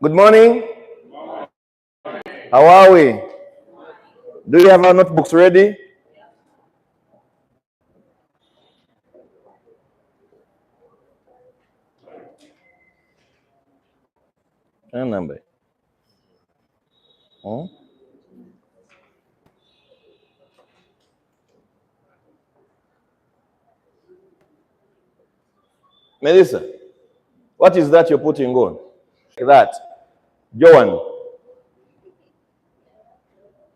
Good morning. How are we? Do you have our notebooks ready? Number. Melissa, what is that you're putting on? That. Joan,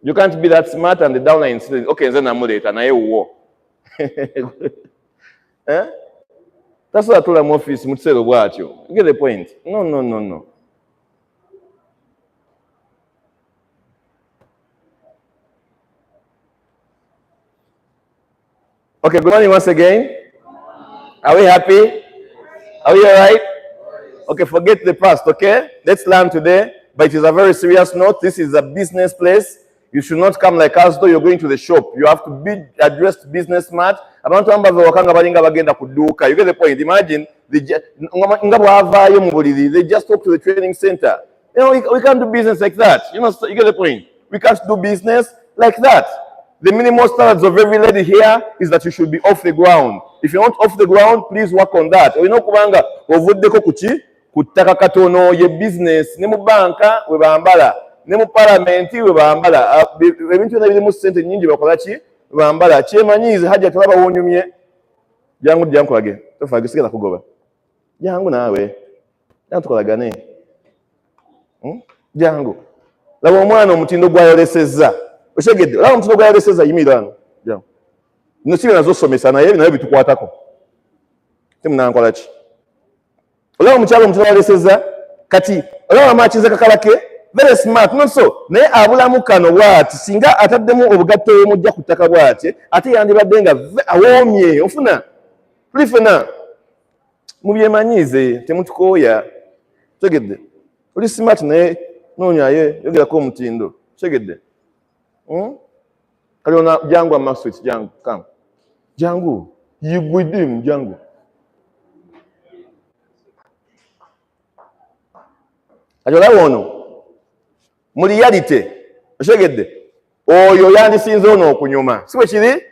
you can't be that smart and the downline says, okay, then I'm late and I war. Eh? That's what I told them office, you get the point. No. Okay, good morning once again. Are we happy? Are we all right? Okay, forget the past, okay? Let's learn today, but it is a very serious note. This is a business place. You should not come like us though you're going to the shop. You have to be addressed business smart. You get the point. Imagine, they just talk to the training center. You know, we can't do business like that. You get the point. We can't do business like that. The minimum standards of every lady here is that you should be off the ground. If you're not off the ground, please work on that. You know, kubanga ovuddeko kuki kutaka katono ye business ne mu banka we bambala ne mu parliament we bambala ebintu biri mu sente nyingi bakola ki bambala kyemanyize hajja tulaba wonyumye jangu kwage tofa gisigala kugoba jangu nawe tukolagane jangu laba omwana omutindo gwayolesezza oshegedde laba omutindo gwayolesezza yimirano jangu no sibe nazosomesa naye naye bitukwatako temunankola ki olaba omukyalo omutindo gwayolesezza kati olaba amakiza kakalake very smart not so naye abulamu kano bwati singa ataddemu obugatto omujja ku ttaka bwati ate yandibadde nga awoomye ofuna tulifena mubyemanyize temutukooya tegedde oli smart naye noonyaye yogerako omutindo tegedde kali ona jangu amaswit jangu kam jangu yigwidim jangu ajolawo ono mu reality oshegedde oyo yandisinze ono okunyuma si bwe kiri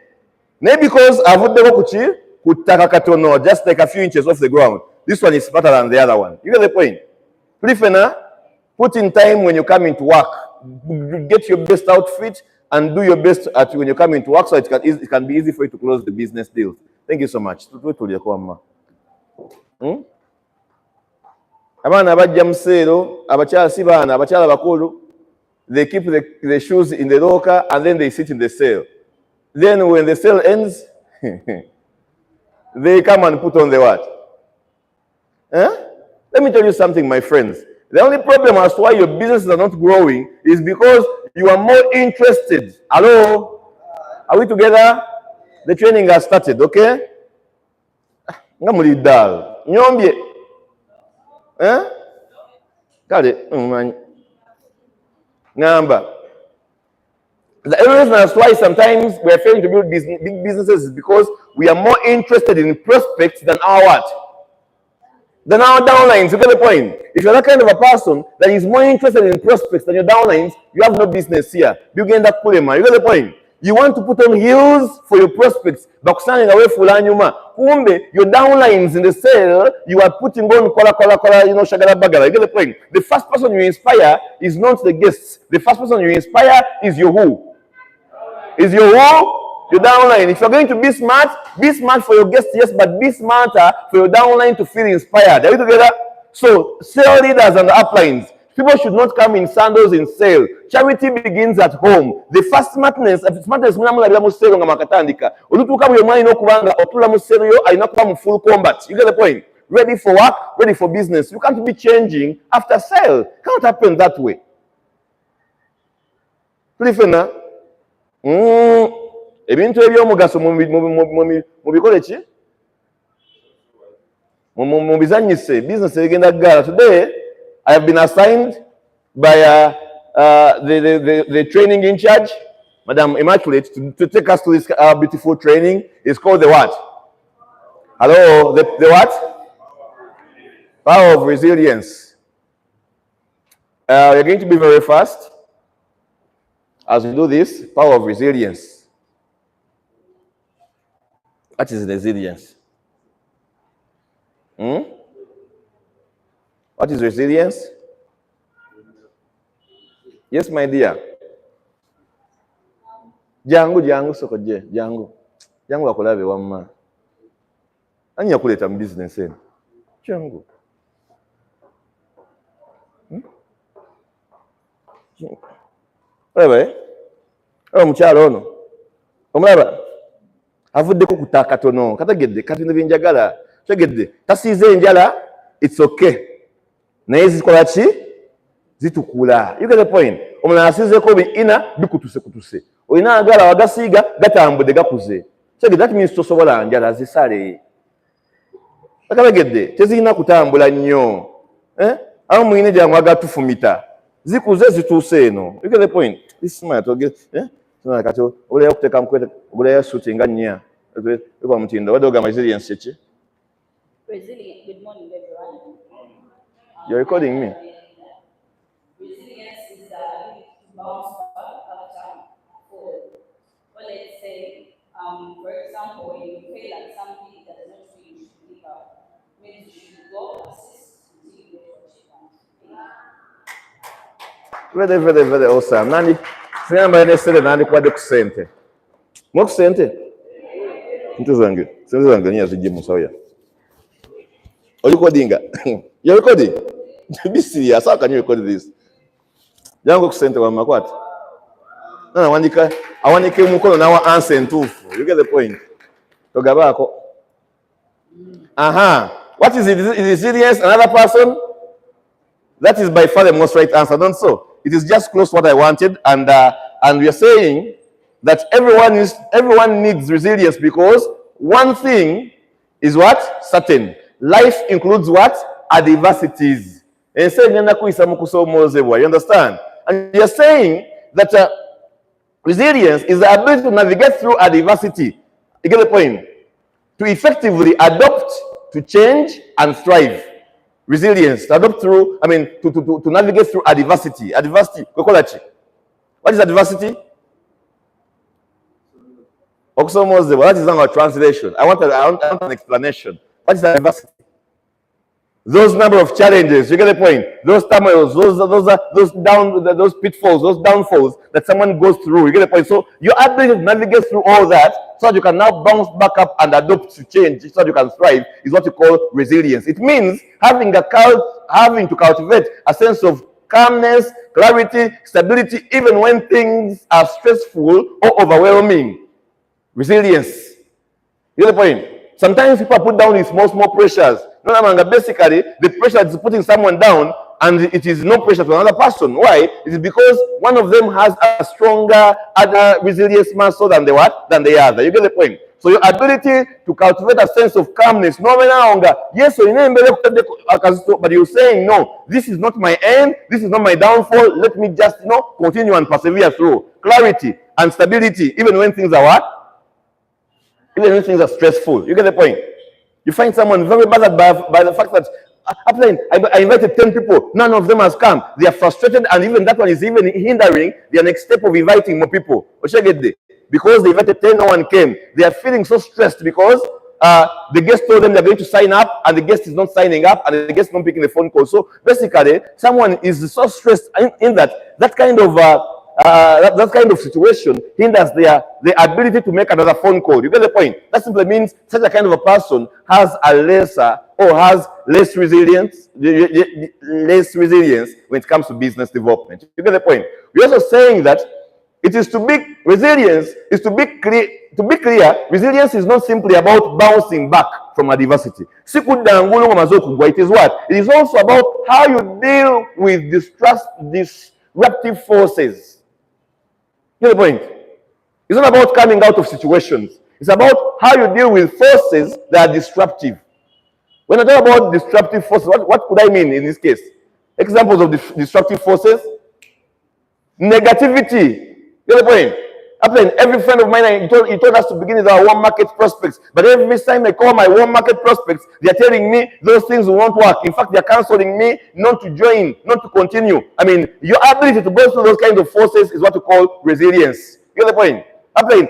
naye because avuddeko kuki ku ttaka katono just like a few inches off the ground. This one is better than the other one. You get the point? Prefena, put in time when you come into work. Get your best outfit and do your best when you come into work so it can be easy for you to close the business deals. Thank you so much. Abana abajja mu sseero, abakyala si baana, abakyala bakulu, they keep the shoes in the locker and then they sit in the sale. Then when the sale ends, they come and put on the what? Let me tell you something, my friends. The only problem as to why your businesses are not growing is because you are more interested. Hello? Are we together? The training has started, okay? Ngamuli dal. Nyombye. Kale, Ngamba. The only reason as to why sometimes we are failing to build big businesses is because we are more interested in prospects than our what? Than our downlines. You get the point? If you're that kind of a person that is more interested in prospects than your downlines, you have no business here. You get that kulema. You get the point? You want to put on heels for your prospects, but standing away fulanyuma. Kumbe, your downlines in the sale, you are putting on kola, shagala bagala. You get the point? The first person you inspire is not the guests. The first person you inspire is your who? Is your who? Your downline. If you're going to be smart for your guests, yes, but be smarter for your downline to feel inspired. Are we together? So, sale leaders and the uplines. People should not come in sandals in sale. Charity begins at home. The first smartness muna mu sale nga makatandika. Olutuka bwe mwani n'okubanga otula mu sale yo alina kuba mu full combat. You get the point? Ready for work, ready for business. You can't be changing after sale. It can't happen that way. Tulifena? Ebintu ebyomugaso mu bikole ki? Mu bizanyise business egenda gala. Today I have been assigned by the training in charge, Madam Immaculate, to take us to this beautiful training. It's called the what? Hello, the what? Power of resilience. You're going to be very fast as we do this. Power of resilience. What is resilience? What is resilience? Yes, my dear. Jangu sokoje, jangu akulabe wamma. Ani yakuleta mu business eno. Jangu. Olaba omukyalo ono omulaba avuddeko kuta katono kategedde katinda byenjagala tegedde tasiize enjala, it's okay, naye zikola ki zitukula. You get the point? Omulala asiizeko biina bikutuse olina agala wagasiiga gatambudde gakuze tegedde, that means tosobola njala zisale akategedde tezirina kutambula nnyo awo muyine gyangu agatufumita zikuze zituuse eno. You get the point? This man toget kati oleya okuteeka mukwete oleya suti nga nnya ekwa mutindo wadde ogamba resilience ki? Resilient. Good morning, everyone. You're recording me? Resilience is the ability to bounce back after fall. Well, let's say, for example, when you fail at something, it does not mean you should give up. It means you should go assist until you get what you want. Very awesome. Nani siyamba nesere nani kwadde ku ssente mu ssente ntu zange niyo zijje mu sawya. Are you recording? You're recording? Be serious. How can you record this? Jango ku ssente wa makwati. Nana awandike mukono nawa answer entuufu. You get the point? Togabaako. What is resilience? Another person? That is by far the most right answer, don't so? It is just close to what I wanted, and we are saying that everyone needs resilience because one thing is what? Certain. Life includes what? Adversities. You understand? And you are saying that resilience is the ability to navigate through adversity. You get the point? To effectively adopt, to change, and thrive. Resilience, to adopt through, to navigate through adversity. Adversity, what is adversity? That is not our translation. I want an explanation. What is adversity? Those number of challenges, you get the point. Those turmoils, those pitfalls, those downfalls that someone goes through, you get the point. So your ability to navigate through all that, so that you can now bounce back up and adopt to change, so that you can thrive, is what you call resilience. It means having to cultivate a sense of calmness, clarity, stability, even when things are stressful or overwhelming. Resilience. You get the point? Sometimes people put down these small pressures. Basically, the pressure is putting someone down, and it is no pressure to another person. Why? It is because one of them has a stronger other resilience muscle than the other. You get the point? So your ability to cultivate a sense of calmness, no longer, yes, but you're saying, no, this is not my end, this is not my downfall, let me just, continue and persevere through. Clarity and stability, even when things are what? Even when things are stressful. You get the point? You find someone very bothered by the fact that I invited 10 people, none of them has come. They are frustrated, and even that one is even hindering their next step of inviting more people. Because they invited 10, no one came. They are feeling so stressed because the guest told them they're going to sign up, and the guest is not signing up, and the guest is not picking the phone call. So basically, someone is so stressed in that kind of situation hinders their ability to make another phone call. You get the point? That simply means such a kind of a person has less resilience when it comes to business development. You get the point? We're also saying that it is to be resilience is to be clear. To be clear, resilience is not simply about bouncing back from adversity. It is what? It is also about how you deal with disruptive forces. You get the point? It's not about coming out of situations. It's about how you deal with forces that are disruptive. When I talk about disruptive forces, what could I mean in this case? Examples of disruptive forces? Negativity. You get the point? Every friend of mine, he told us to begin with our warm market prospects. But every time I call my warm market prospects, they're telling me those things won't work. In fact, they're counseling me not to join, not to continue. Your ability to go through those kinds of forces is what we call resilience. You get the point?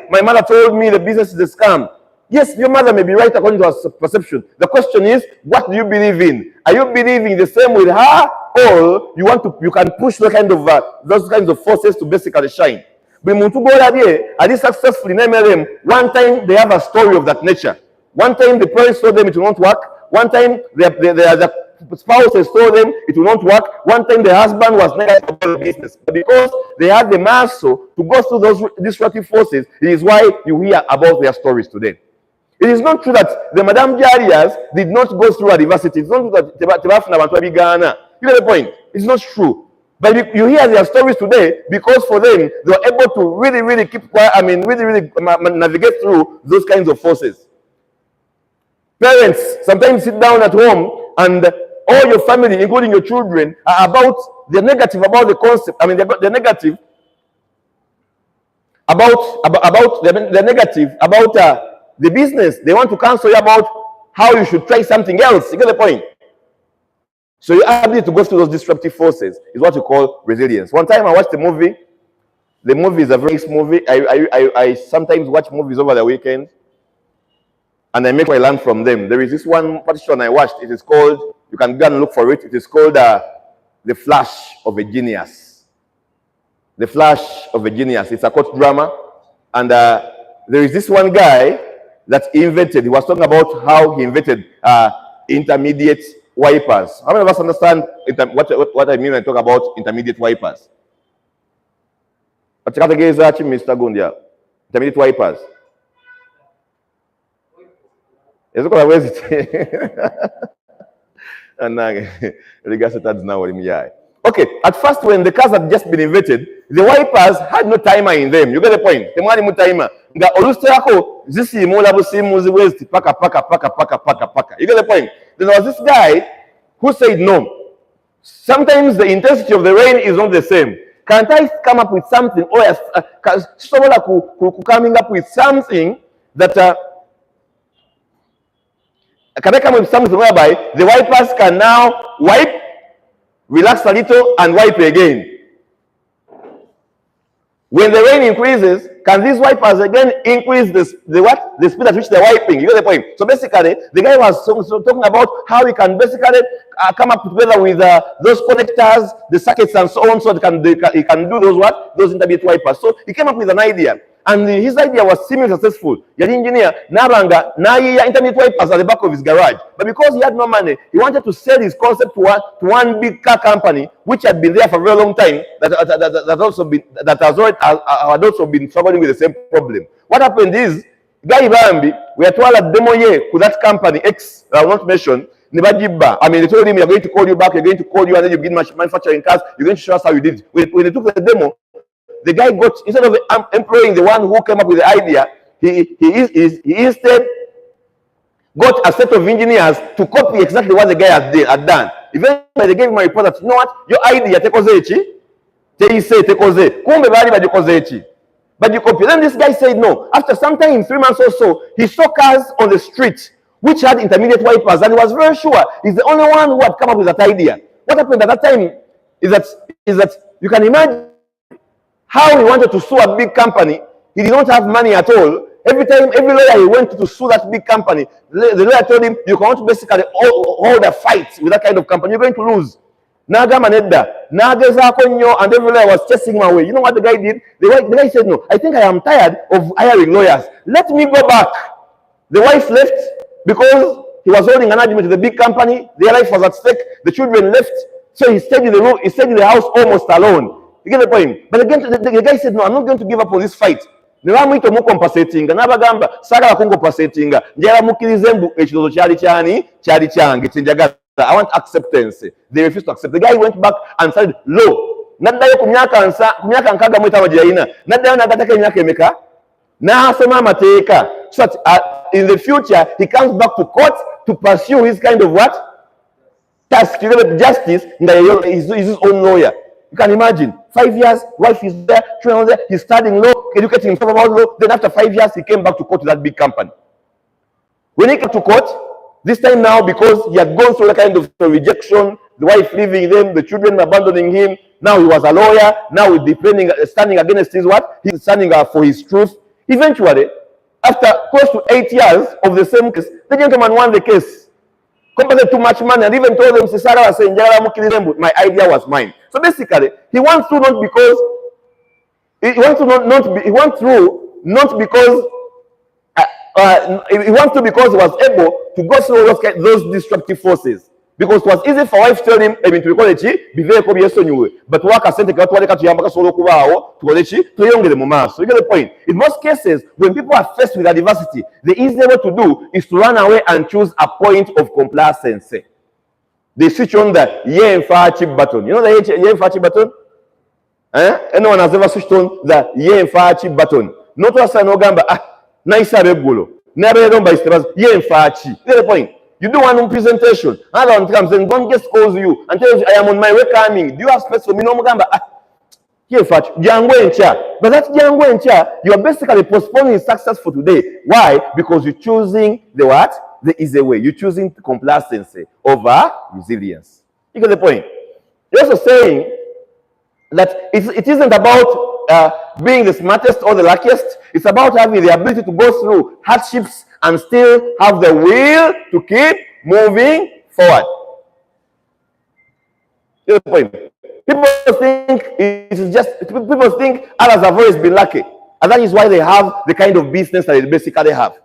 My mother told me the business is a scam. Yes, your mother may be right according to her perception. The question is, what do you believe in? Are you believing the same with her, or you can push those kinds of forces to basically shine? But are they successful in MLM? One time they have a story of that nature. One time the parents told them it will not work. One time the spouses told them it will not work. One time the husband was negative about the business. But because they had the muscle to go through those destructive forces, it is why you hear about their stories today. It is not true that the Madame Jarias did not go through adversity. It's not true that you get the point? It's not true. But you hear their stories today because for them, they were able to really keep quiet, really navigate through those kinds of forces. Parents sometimes sit down at home and all your family, including your children, are they're negative about the concept. They're negative they're negative about the business. They want to counsel you about how you should try something else. You get the point? So your ability to go through those disruptive forces is what you call resilience. One time I watched a movie. The movie is a very nice movie. I sometimes watch movies over the weekend, and I make my learn from them. There is this one partition I watched. It is called, you can go and look for it. It is called The Flash of a Genius. The Flash of a Genius. It's a court drama. And there is this one guy that he was talking about how he invented intermediate wipers. How many of us understand what I mean when I talk about intermediate wipers? Mr. Gundia. Intermediate wipers. Okay, at first when the cars had just been invented, the wipers had no timer in them. You get the point? The money timer. You get the point? There was this guy who said no. Sometimes the intensity of the rain is not the same. Can't I come up with something, or coming up with something that can I come up with something whereby the wipers can now wipe, relax a little, and wipe again? When the rain increases, can these wipers again increase the speed at which they're wiping? You get the point? So basically, the guy was talking about how he can basically come up together with those connectors, the circuits, and so on, so he can do those intermediate wipers. So he came up with an idea, and his idea was seemingly successful. The engineer intermediate wipers at the back of his garage, but because he had no money, he wanted to sell his concept to one big car company which had been there for a very long time, that had also been struggling with the same problem. What happened is, Guy Bambi, we are told a demo to that company X, I won't mention. They told him, we are going to call you back, we're going to call you, and then you begin manufacturing cars, you're going to show us how you did it. When they took the demo, the guy got, instead of employing the one who came up with the idea, he instead got a set of engineers to copy exactly what the guy had done. Eventually, they gave him a report that, you know what, your idea, but you copy. Then this guy said no. After some time, 3 months or so, he saw cars on the street which had intermediate wipers, and he was very sure he's the only one who had come up with that idea. What happened at that time is that you can imagine how he wanted to sue a big company. He did not have money at all. Every lawyer he went to sue that big company, the lawyer told him, you cannot basically hold a fight with that kind of company. You're going to lose. Naga Maneda, Naga Konyo, and every lawyer was chasing him away. You know what the guy did? The guy said, no, I think I am tired of hiring lawyers. Let me go back. The wife left because he was holding an argument with the big company. Their life was at stake. The children left. So he stayed in the room. He stayed in the house almost alone. You get the point? But again, the guy said, no, I'm not going to give up on this fight. Nebamwita omukkompasetinga n'abagamba saagala kunkompasetinga njagala mukkirize mbu ekirozo kyali kyange kyenjagala. I want acceptance. They refused to accept. The guy went back and said, "Lo, naddayo ku myaka nkaaga mu etaano gye yalina, naddayo n'agatako emyaka emeka, n'asoma amateeka, so that in the future he comes back to court to pursue his kind of what? Task, justice, and he's his own lawyer." You can imagine. 5 years, wife is there, children there, he's studying law, educating himself about law. Then after 5 years, he came back to court to that big company. When he came to court, this time now, because he had gone through a kind of rejection, the wife leaving him, the children abandoning him, now he was a lawyer, now he's defending, standing against his what? He's standing up for his truth. Eventually, after close to 8 years of the same case, the gentleman won the case. Compensated too much money and even told them, Sarah was saying, my idea was mine. So basically, he went through not because, he went through not because, he went through because he was able to go through those destructive forces. Because it was easy for wife to tell him, to call it, be very obvious on you. But work as sent to Yamaka Solo Kubao, to call it, to young the moment. So you get the point. In most cases, when people are faced with adversity, the easiest way to do is to run away and choose a point of complacency. They switch on the ye and far chip button. You know the ye and far chip button? Anyone has ever switched on the ye and far chip button? Not to us, no gamba, nice abegulo. Never done by stars, ye and far chip. You get the point. You do one presentation, another one comes and one guest calls you and tells you, I am on my way coming. Do you have space for me? No, Mugamba. Here, Fat, Django and Cha. But that Django and Cha, you are basically postponing success for today. Why? Because you're choosing the what? The easy way. You're choosing complacency over resilience. You get the point? You're also saying that it isn't about being the smartest or the luckiest. It's about having the ability to go through hardships and still have the will to keep moving forward. Here's the point. People think others have always been lucky, and that is why they have the kind of business that they basically have.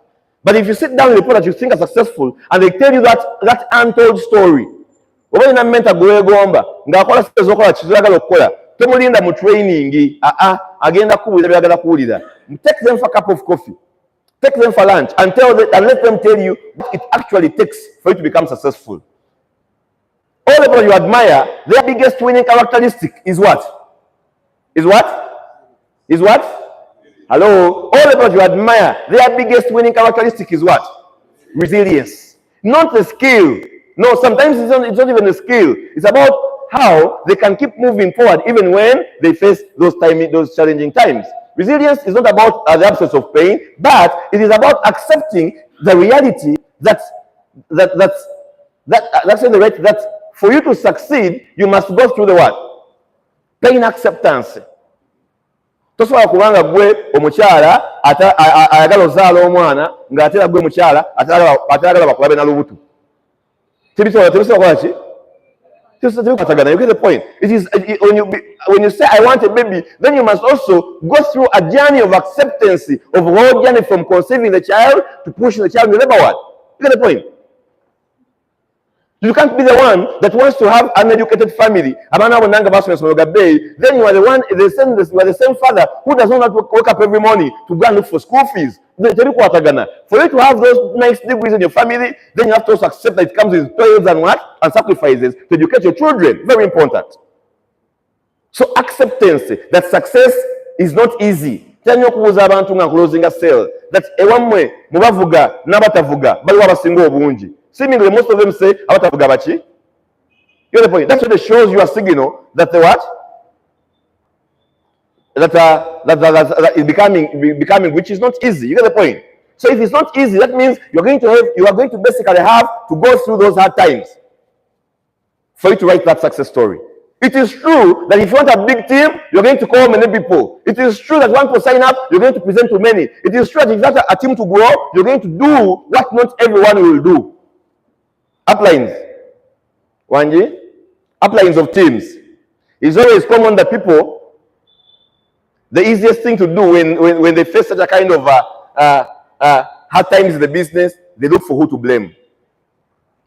But if you sit down with people that you think are successful and they tell you that untold story, take them for a cup of coffee. Take them for lunch and let them tell you what it actually takes for you to become successful. All the people you admire, their biggest winning characteristic is what? Is what? Is what? Hello? All the people you admire, their biggest winning characteristic is what? Resilience. Not the skill. No, sometimes it's not even the skill. It's about how they can keep moving forward even when they face those challenging times. Resilience is not about the absence of pain, but it is about accepting the reality that for you to succeed, you must go through the what? Pain acceptance. Tosobola kubanga gwe omukyala ayagala ozaala omwana ng'atera gwe mukyala atayagala bakulabe na lubuto. Tebisobola kukola ki? You get the point. It is when you say I want a baby, then you must also go through a journey of acceptance of a whole journey from conceiving the child to pushing the child in the labor ward. You get the point. You can't be the one that wants to have an educated family. Then you are the same father who does not wake up every morning to go and look for school fees. For you to have those nice degrees in your family, then you have to also accept that it comes with toils and what? And sacrifices to educate your children. Very important. So acceptance that success is not easy. Closing a sale. That ewamwe mubavuga nabatavuga bali wabasinga obungi. Seemingly most of them say abatavuga bachi. You get the point. That's what it shows you a signal that the what? That is becoming which is not easy. You get the point. So if it's not easy, that means you are going to basically have to go through those hard times for you to write that success story. It is true that if you want a big team, you're going to call many people. It is true that once you sign up, you're going to present to many. It is true that if you want a team to grow, you're going to do what not everyone will do. Uplines. Wanji? Uplines of teams. It's always common that people, the easiest thing to do when they face such a kind of hard times in the business, they look for who to blame.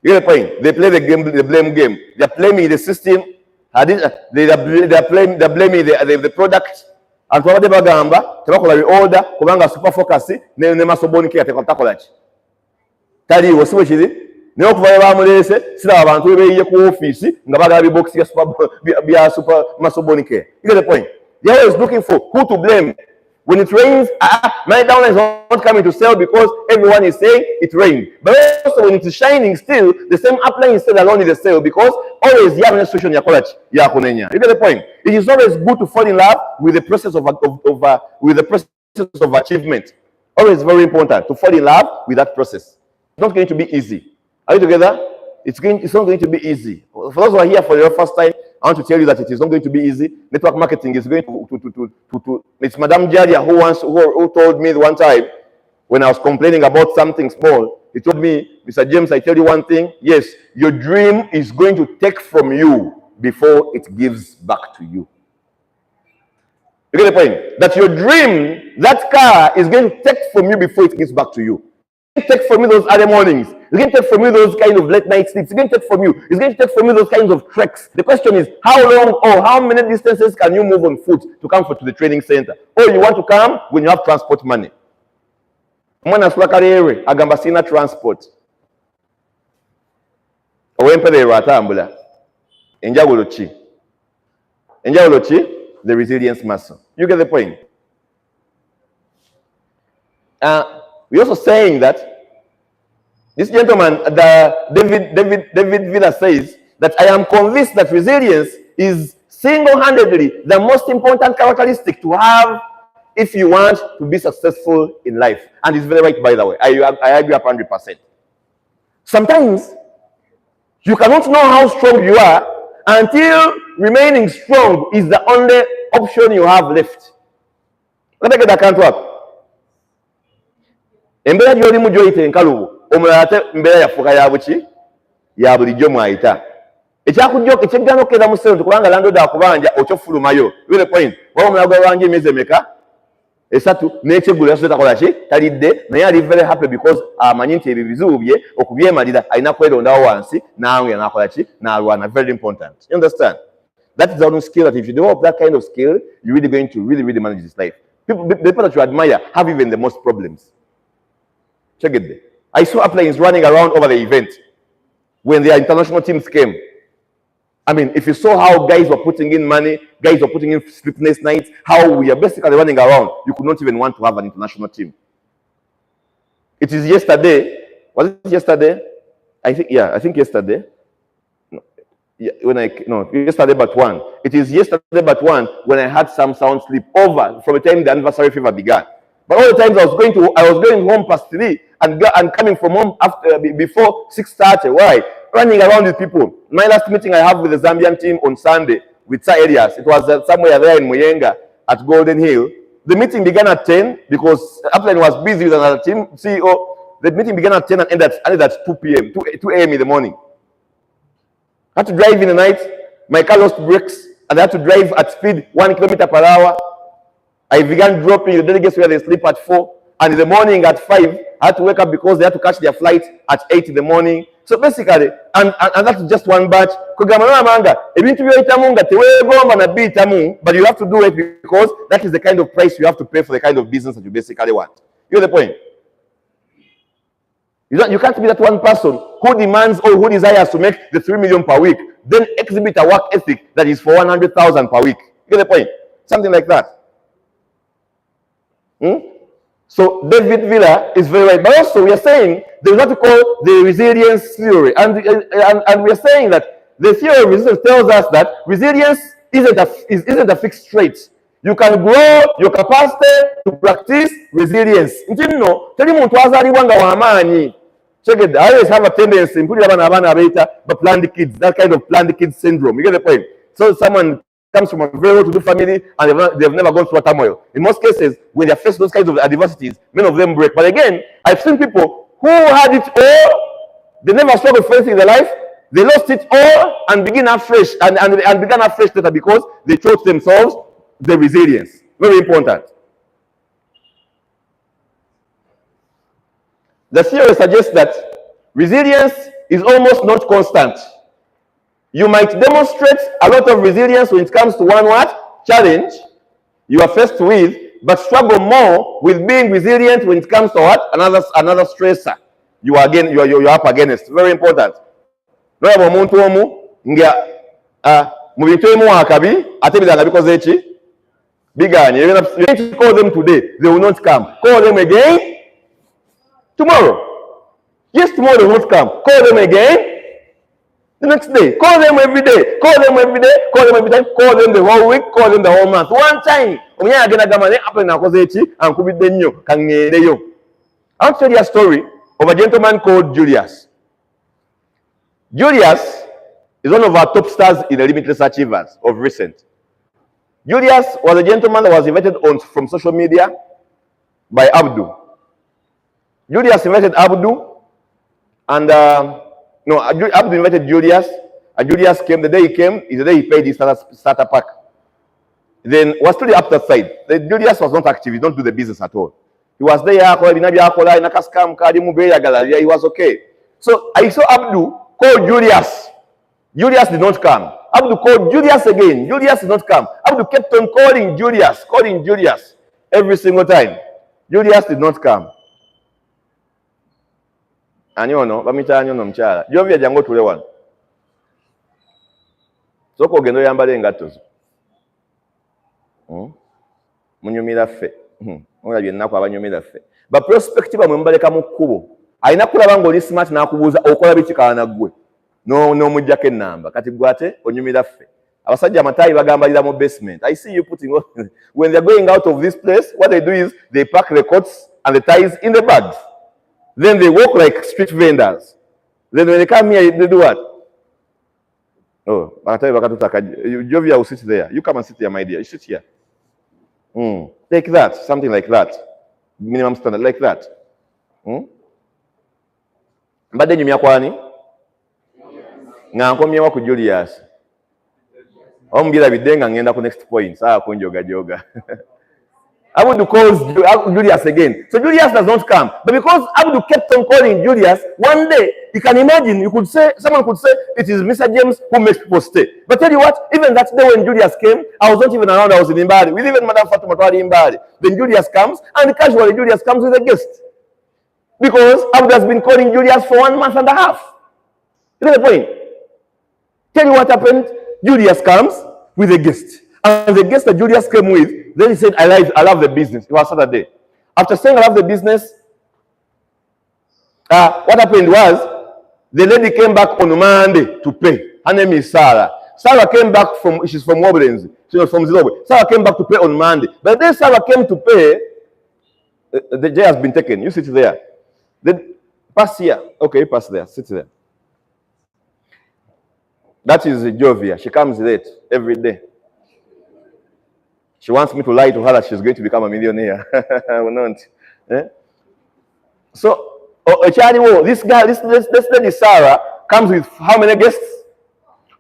You get the point? They play the blame game. They're blaming the system. They're blaming the product. And probably bagamba, tebakola order, kubanga super focus, ne masoboni ke atakola ki. Tali wosiwe kiri. Ne okuvayo bamulese, sira abantu beyiye ku office nga bagala bi box ya super masoboni ke. You get the point? They're always looking for who to blame. When it rains, my downline is not coming to sell because everyone is saying it rained. But also when it is shining still, the same upline is still alone in the sale because always you have an situation ya kunenya. You get the point? It is always good to fall in love with the process of achievement. Always very important to fall in love with that process. It's not going to be easy. Are you together? It's not going to be easy. For those who are here for the first time, I want to tell you that it is not going to be easy. Network marketing is going to it's Madame Jadia who told me one time when I was complaining about something small. He told me, Mr. James, I tell you one thing. Yes, your dream is going to take from you before it gives back to you. You get the point? That your dream, that car is going to take from you before it gives back to you. It's going to take from you those early mornings. It's going to take from you those kind of late night sleeps. It's going to take from you. It's going to take from you those kinds of treks. The question is, how long or how many distances can you move on foot to come to the training center? Or you want to come when you have transport money. Mwana swakarewe agamba sina transport. Owemperera atambula. Enjawulo ki? Enjawulo ki? The resilience muscle. You get the point? We're also saying that this gentleman, David Villa says that I am convinced that resilience is single-handedly the most important characteristic to have if you want to be successful in life. And he's very right, by the way. I agree 100%. Sometimes you cannot know how strong you are until remaining strong is the only option you have left. Let me get that count up. Embeera gy'olimu gy'oyita enkalubo omulala ate mbeera yafuuka ya buki ya bulijjo mwayita ekyegana okukenda mu ssente kubanga landlord akubanja okyofulumayo. The point waba omulala gwabanja emyezi emeka 3 n'ekyeggulo yasoze takola ki talidde naye ali very happy because amanyi nti ebyo bizibu bye okubyemalira alina kwerondawo wansi n'awera n'akola ki n'alwana. Very important. You understand? That is the only skill that if you develop that kind of skill, you're really going to really manage this life. The people that you admire have even the most problems. Check it there. I saw uplines running around over the event when their international teams came. I mean, if you saw how guys were putting in money, guys were putting in sleepless nights, how we are basically running around, you could not even want to have an international team. It is yesterday. Was it yesterday? I think yesterday. Yesterday but one. It is yesterday but one when I had some sound sleep over from the time the anniversary fever began. But all the times I was going home past 3 and coming from home before 6:30. Why? Running around with people. My last meeting I have with the Zambian team on Sunday with Sir Elias. It was somewhere there in Muyenga at Golden Hill. The meeting began at 10 because Upline was busy with another team CEO. The meeting began at 10 and ended at 2 p.m. 2 a.m. in the morning. I had to drive in the night. My car lost brakes and I had to drive at speed 1 kilometer per hour. I began dropping the delegates where they sleep at 4, and in the morning at 5, I had to wake up because they had to catch their flight at 8 in the morning. So basically, and that's just one batch. But you have to do it because that is the kind of price you have to pay for the kind of business that you basically want. You get the point? You can't be that one person who demands or who desires to make the 3 million per week, then exhibit a work ethic that is for 100,000 per week. You get the point? Something like that. So David Villa is very right. But also we are saying there's what we call the resilience theory. And we are saying that the theory of resilience tells us that resilience isn't a fixed trait. You can grow your capacity to practice resilience. Check it. I always have a tendency in putting but planned kids, that kind of planned kids syndrome. You get the point? So someone comes from a very well-to-do family and they've never gone through a turmoil. In most cases, when they face those kinds of adversities, many of them break. But again, I've seen people who had it all, they never struggled for anything in their life, they lost it all and began afresh later because they taught themselves the resilience. Very important. The theory suggests that resilience is almost not constant. You might demonstrate a lot of resilience when it comes to one challenge you are faced with, but struggle more with being resilient when it comes to another stressor you're up against. Very important. Bigani, you're going to call them today, they will not come. Call them again tomorrow. Yes, tomorrow they will not come. Call them again the next day. Call them every day. Call them every day. Call them every time. Call them the whole week. Call them the whole month. One time. I'll tell you a story of a gentleman called Julius. Julius is one of our top stars in the Limitless Achievers of recent. Julius was a gentleman that was invited on from social media by Abdu. Julius invited Abdu, and Abdu invited Julius, and Julius came. The day he came is the day he paid his starter pack. Then was to the after side. Julius was not active, he don't do the business at all. He was there, he was okay. So I saw Abdu call Julius. Julius did not come. Abdu called Julius again. Julius did not come. Abdu kept on calling Julius every single time. Julius did not come. And you know, mchala. Jovia jango tulewan. Soko gendo yambale ngatozo. Munyumira fe. Olabye nako abanyumira fe. Ba prospective mwembaleka mu kkubo. Alina kulaba ng'oli smart n'akubuuza okola biki kaana ggwe. No mujjako ennamba. Kati gwate onyumira ffe. Abasajja amatayi bagambalira mu basement. I see you putting when they're going out of this place, what they do is they pack the coats and the ties in the bags. Then they walk like street vendors. Then when they come here, they do what? Oh, Jovia will sit there. You come and sit here, my dear. You sit here. Take that, something like that. Minimum standard, like that. But then you kwani? Nga nkomyewa ku Julius. Omugira bidenga ngenda ku next point. Kunjoga. Abdu calls Julius again. So Julius does not come. But because Abdu kept on calling Julius, one day, you can imagine, someone could say, it is Mr. James who makes people stay. But tell you what, even that day when Julius came, I was not even around, I was in Imbari. With even Madam Fatima Twari Imbari. Then Julius comes, and casually Julius comes with a guest. Because Abdu has been calling Julius for 1 month and a half. You know the point? Tell you what happened. Julius comes with a guest. And the guest that Julius came with, then he said, I love the business. It was Saturday. After saying I love the business, what happened was, the lady came back on Monday to pay. Her name is Sarah. Sarah came back she's from Woblenz. She was from Zimbabwe. Sarah came back to pay on Monday. But then Sarah came to pay, the J has been taken. You sit there. Pass here. Okay, you pass there. Sit there. That is Jovia. She comes late every day. She wants me to lie to her that she's going to become a millionaire. Not. So, this lady Sarah comes with how many guests?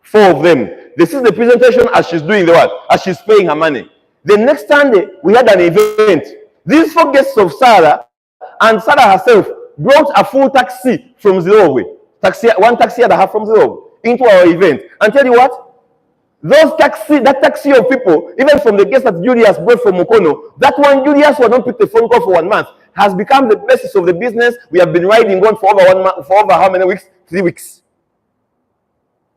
4 of them. This is the presentation as she's doing the what? As she's paying her money. The next Sunday, we had an event. These 4 guests of Sarah and Sarah herself brought a full taxi from Zimbabwe. One taxi and a half from Zimbabwe into our event. And tell you what? That taxi of people, even from the guests that Julius brought from Mukono, that one Julius was not picked a phone call for 1 month, has become the basis of the business. We have been riding on for over 1 month, for over how many weeks? 3 weeks.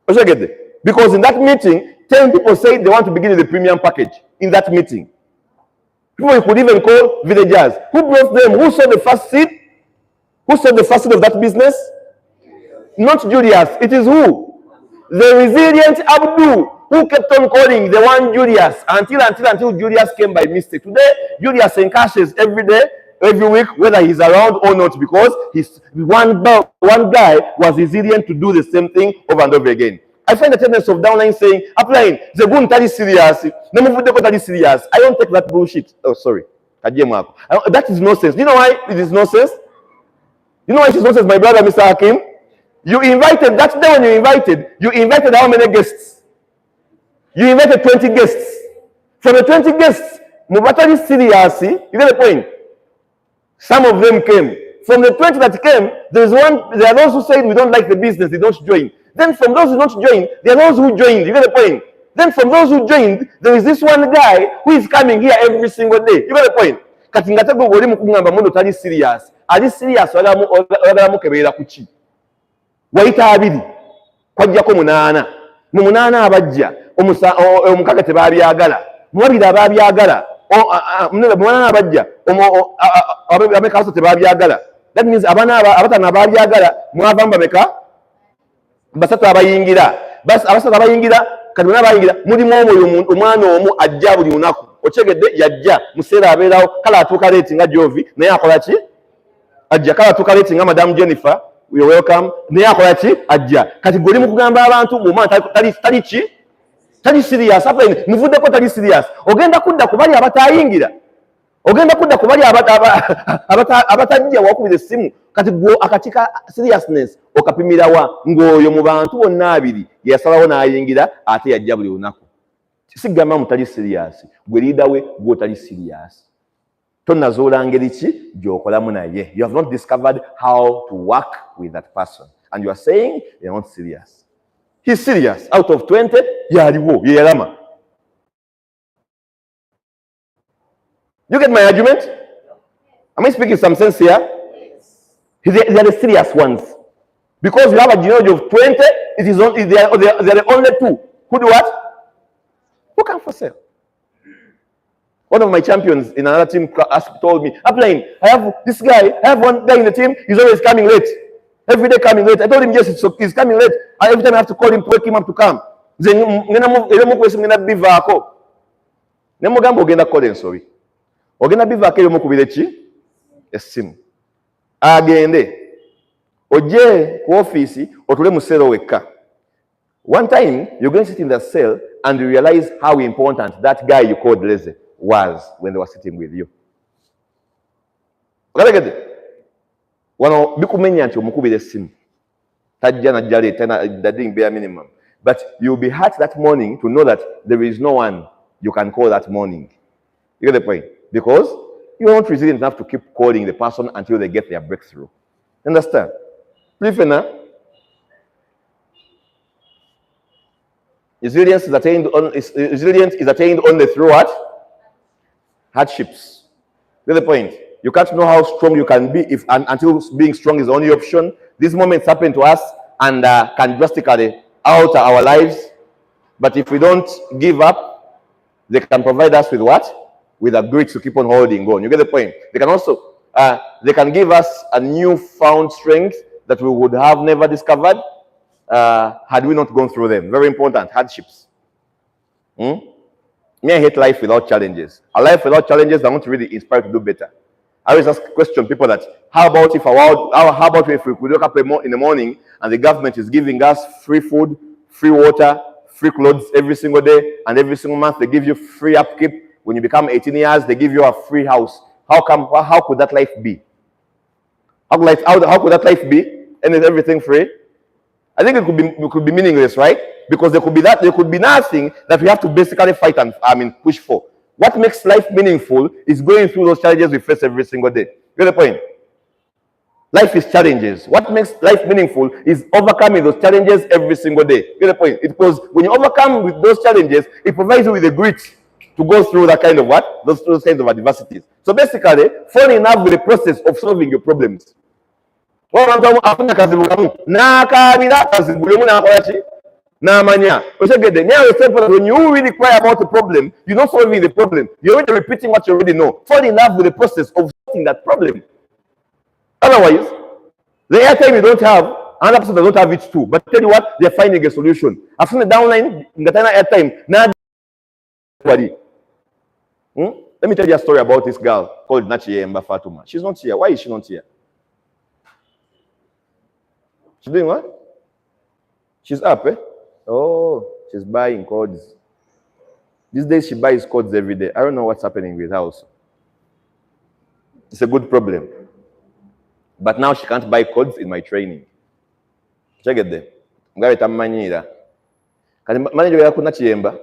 Because in that meeting, 10 people said they want to begin with the premium package. In that meeting, people you could even call villagers. Who brought them? Who saw the first seed? Who saw the first seed of that business? Not Julius. It is who? The resilient Abdu, who kept on calling the one Julius until Julius came by mistake. Today, Julius encashes every day, every week, whether he's around or not, because one guy was resilient to do the same thing over and over again. I find the tendency of downline saying, applying, the gun tali serious, serious. I don't take that bullshit. Oh, sorry. That is nonsense. Do you know why it is nonsense? You know why it is nonsense, my brother, Mr. Hakim? You invited, that day when you invited how many guests? You invited 20 guests. From the 20 guests, Mubatari serious, you get the point? Some of them came. From the 20 that came, there are those who said we don't like the business, they don't join. Then from those who don't join, there are those who joined, you get the point? Then from those who joined, there is this one guy who is coming here every single day. You get the point? Katingatego wali mukungamba mundo tali serious. Ali serious wala mukebera kuchi. Waita abiri kwajjako 8 mu 8 abajja omukaga tebabyagala mwabira ababyagala mwana abajja abameka aso tebabyagala. That means abatano ababyagala mwavamba meka basatu abayingira. Bas abasatu abayingira kati bonna abayingira mulimu omwana omu ajja buli lunaku. Okyegedde yajja museera abeerawo kale atuuka leeti nga Jovi naye akola ki? Ajja. Kale atuuka leeti nga Madam Jennifer, we welcome, naye akola ki? Ajja. Kati gwe oli mu kugamba abantu ng'omwana tali ki? Tali serious. Apa muvuddeko tali serious. Ogenda kudda ku bali abatayingira. Ogenda kudda ku bali abatajja wakubira essimu. Kati gwo akatika seriousness okapimirawa ng'oyo mu bantu bonna abiri yasalawo n'ayingira ate yajja buli lunaku. Sigamba mutali serious. Gwe leader we gwo tali serious. Tonazuula ngeri ki gy'okolamu naye. You have not discovered how to work with that person. And you are saying you're not serious. He's serious. Out of 20, yaliwo, yeyalama. You get my argument? Am I speaking some sense here? They are the serious ones. Because you have a genealogy of 20, they are the only two who do what? Who come for sale? One of my champions in another team told me, Upline, I have one guy in the team, he's always coming late. Every day coming late. I told him, yes, he's coming late. Every time I have to call him to wake him up to come. Agende oje ku office otule mu cell weka. One time you're going to sit in the cell and you realize how important that guy you called lazy was when they were sitting with you. Okalagede wano bikumenya nti omukubira essimu tajja najja late that didn't bare minimum, but you'll be hurt that morning to know that there is no one you can call that morning. You get the point? Because you're not resilient enough to keep calling the person until they get their breakthrough. Understand? Resilience is attained only through what? Hardships. That's the point. You can't know how strong you can be until being strong is the only option. These moments happen to us and can drastically alter our lives. But if we don't give up, they can provide us with what? With a grit to keep on holding on. You get the point? They can also, they can give us a newfound strength that we would have never discovered had we not gone through them. Very important, hardships. Me, I hate life without challenges. A life without challenges, I'm not really inspired to do better. I always ask question people that, how about if we could wake up in the morning and the government is giving us free food, free water, free clothes every single day, and every single month they give you free upkeep. When you become 18 years, they give you a free house. How could that life be? How could that life be? And is everything free? I think it could be meaningless, right? Because there could be nothing that we have to basically fight and push for. What makes life meaningful is going through those challenges we face every single day. You get the point? Life is challenges. What makes life meaningful is overcoming those challenges every single day. You get the point? Because when you overcome with those challenges, it provides you with the grit to go through that kind of what? Those kinds of adversities. So basically, fall in love with the process of solving your problems. When you really cry about the problem, you're not solving the problem. You're already repeating what you already know. Fall in love with the process of solving that problem. Otherwise, the airtime you don't have, another person doesn't have it too. But tell you what, they're finding a solution. I've seen the downline in the airtime. Now, let me tell you a story about this girl called Nachiemba Fatuma. She's not here. Why is she not here? She's doing what? She's up, eh? Oh, she's buying codes. These days she buys codes every day. I don't know what's happening with her also. It's a good problem. But now she can't buy codes in my training. Check it there. Ngaweta manyira. Kati manager yako Nachiemba.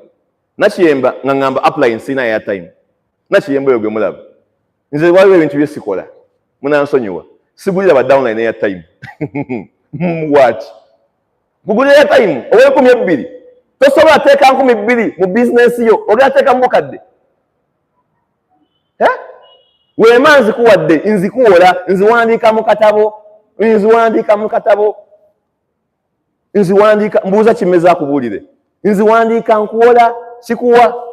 Nachiemba ngangamba apply sina airtime. Nachiemba yogwe mulaba. Nze waliwe bintu byesikola. Muna nsonyiwa. Sigulira ba downline airtime. What? Google airtime owe 12. Tosobola teeka 12 mu business yo. Ogera teeka mukadde. Wema nzikuwadde, nzikuwola, nziwandiika mu katabo. Nziwandiika mbuuza kimeza akubuulire. Nziwandiika nkuwola, sikuwa.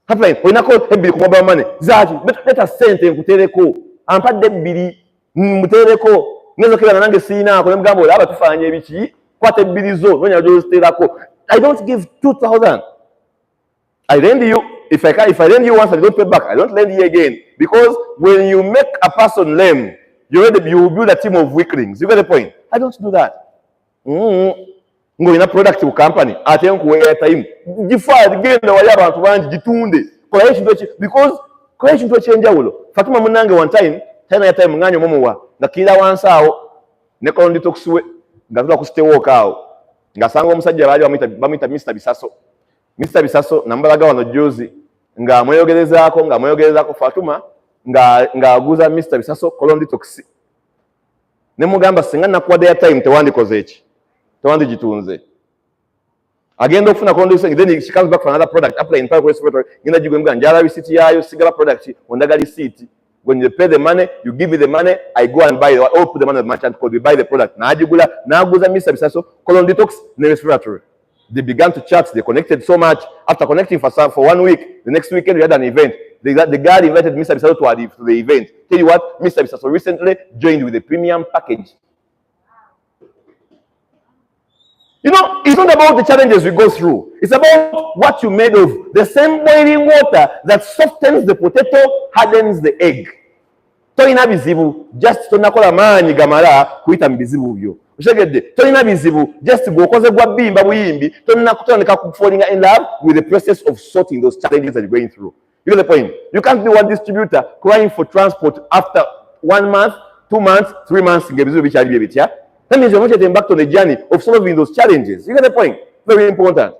Hapline, oinako ebbiri ku mobile money. Zaki, leta sente nkutereko. Ampadde ebbiri mutereko. Ngezo kila nange sina ko nemgambo aba tufanye ebiki. Kwate ebbiri zo nonya joziterako. I don't give 2,000. I lend you. If I lend you once, I don't pay back. I don't lend you again. Because when you make a person lame, you will build a team of weaklings. You get the point? I don't do that. Ngo ina product ku company ate nkuwe time gifaa genda wali abantu bangi gitunde kola ekintu because kola ekintu ekyenjawulo. Fatuma munange one time tena ya time nganyo momuwa ngakira wansi awo ne kondi tokuswe ngatula ku stewalk awo ngasanga omusajja bali bamita Mr. Bisaso. Mr. Bisaso nambalaga wano jozi nga mweyogerezaako Fatuma nga aguza Mr. Bisaso kolondi toksi ne mugamba singa nakuwa their time tewandikoze eki tewandi gitunze agenda okufuna kolondi then she comes back for another product apply in public respiratory ngenda jigwe mga njala receipt yayo sigala product ondaga receipt. When you pay the money, you give me the money, I go and buy it, or put the money at the merchant code, we buy the product. Now goes Mr. Bisaso, colon detox, respiratory. They began to chat, they connected so much. After connecting for 1 week, the next weekend we had an event. The guy invited Mr. Bisaso to the event. Tell you what, Mr. Bisaso recently joined with a premium package. You know, it's not about the challenges we go through. It's about what you made of. The same boiling water that softens the potato hardens the egg. Toina bizibu just tonakola maanyi gamala kuita bizibu byo. Ushegedde toina bizibu just gokoze gwa bimba buyimbi tonakutandika falling in love with the process of sorting those challenges that you're going through. You get the point? You can't be one distributor crying for transport after 1 month, 2 months, 3 months. That means you're not getting back to the journey of solving those challenges. You get the point? Very important.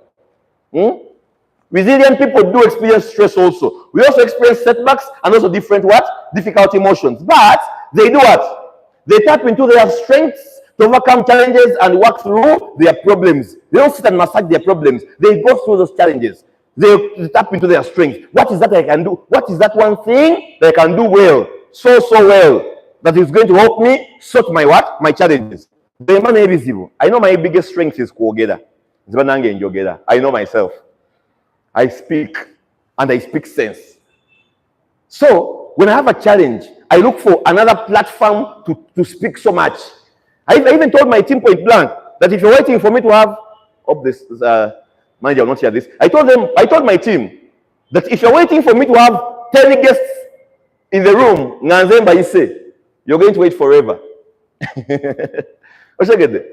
Resilient people do experience stress also. We also experience setbacks and also different what? Difficult emotions. But they do what? They tap into their strengths to overcome challenges and work through their problems. They don't sit and massage their problems. They go through those challenges. They tap into their strength. What is that I can do? What is that one thing that I can do well? So well. That is going to help me sort my what? My challenges. I know my biggest strength is kuogeda. I know myself. I speak, and I speak sense. So, when I have a challenge, I look for another platform to speak so much. I even told my team point blank that if you're waiting for me to have, this manager will not hear this. I told my team that if you're waiting for me to have 10 guests in the room, you're going to wait forever.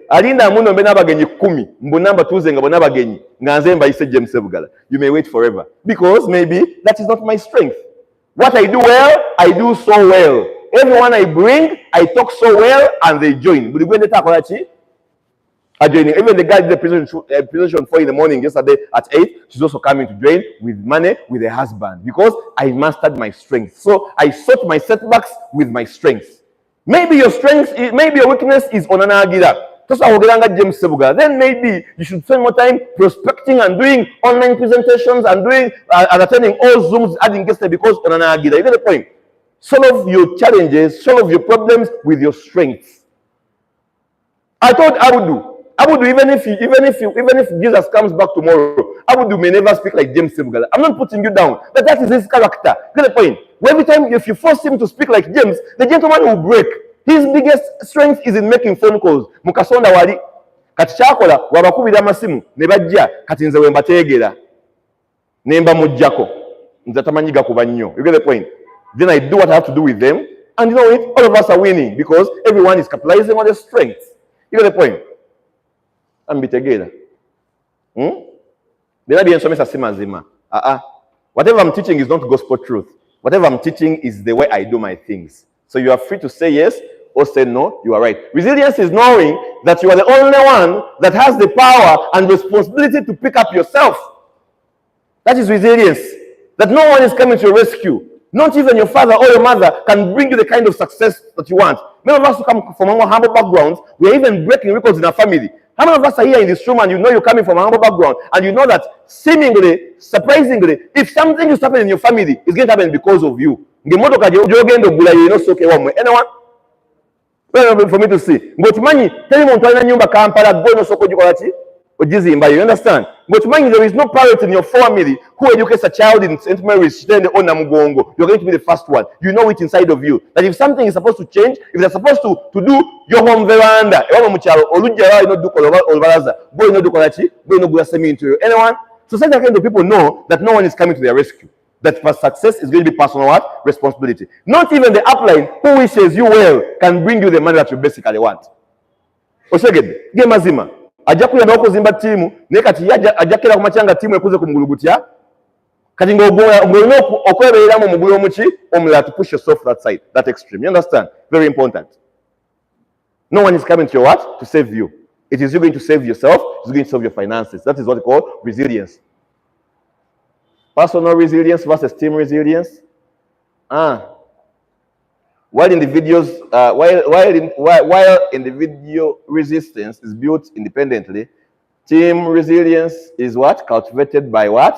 Alinda muno mbe nabagenyi 10 mbu namba tuze ngabo nabagenyi nganze mbayise James Bugala. You may wait forever because maybe that is not my strength. What I do well, I do so well. Everyone I bring, I talk so well and they join. But when they talk are joining. Even the guy did the presentation for in the morning yesterday at 8, she's also coming to join with money with her husband because I mastered my strength. So I sought my setbacks with my strengths. Maybe your strength, maybe your weakness is on an agila. Then maybe you should spend more time prospecting and doing online presentations and doing and attending all Zooms, adding guests because on an agila. You get the point? Solve your challenges, solve your problems with your strengths. I told Abudu, even if Jesus comes back tomorrow, Abudu may never speak like James Bugala. I'm not putting you down, but that is his character. Get the point? Every time if you force him to speak like James, the gentleman will break. His biggest strength is in making phone calls. Mukasonda wali kati kyakola wabakubira amasimu ne bajja kati nze wemba teegera nemba mujjako nze tamanyiga kuba nnyo. You get the point? Then I do what I have to do with them, and you know it, all of us are winning because everyone is capitalizing on their strengths. You get the point? Ambitegera. Whatever I'm teaching is not gospel truth. Whatever I'm teaching is the way I do my things. So you are free to say yes or say no. You are right. Resilience is knowing that you are the only one that has the power and responsibility to pick up yourself. That is resilience. That no one is coming to your rescue. Not even your father or your mother can bring you the kind of success that you want. Many of us who come from humble backgrounds, we are even breaking records in our family. How many of us are here in this room and you know you're coming from a humble background and you know that seemingly, surprisingly, if something is happening in your family, it's going to happen because of you. Anyone? Well, for me to see. But money, tell him on Nyumba Kampala, go no soko jukolachi. You understand? But mind there is no parent in your family who educates a child in St. Mary's, then you're going to be the first one. You know it inside of you. That if something is supposed to change, if they're supposed to do your home veranda, anyone? So such a kind of people know that no one is coming to their rescue. That for success is going to be personal what? Responsibility. Not even the upline who wishes you well can bring you the money that you basically want. Oshegede, game mazima. Ajja kuyamba okuzimba tiimu naye kati ajja kera ku makyanga tiimu ekuze kumulugutya kati ng'olina okwebeereramu omugulu omuki omulala to push yourself that side, that extreme. You understand? Very important. No one is coming to your what? To save you. It is you going to save yourself. It's going to save your finances. That is what we call resilience. Personal resilience versus team resilience. While individual resistance is built independently, team resilience is what? Cultivated by what?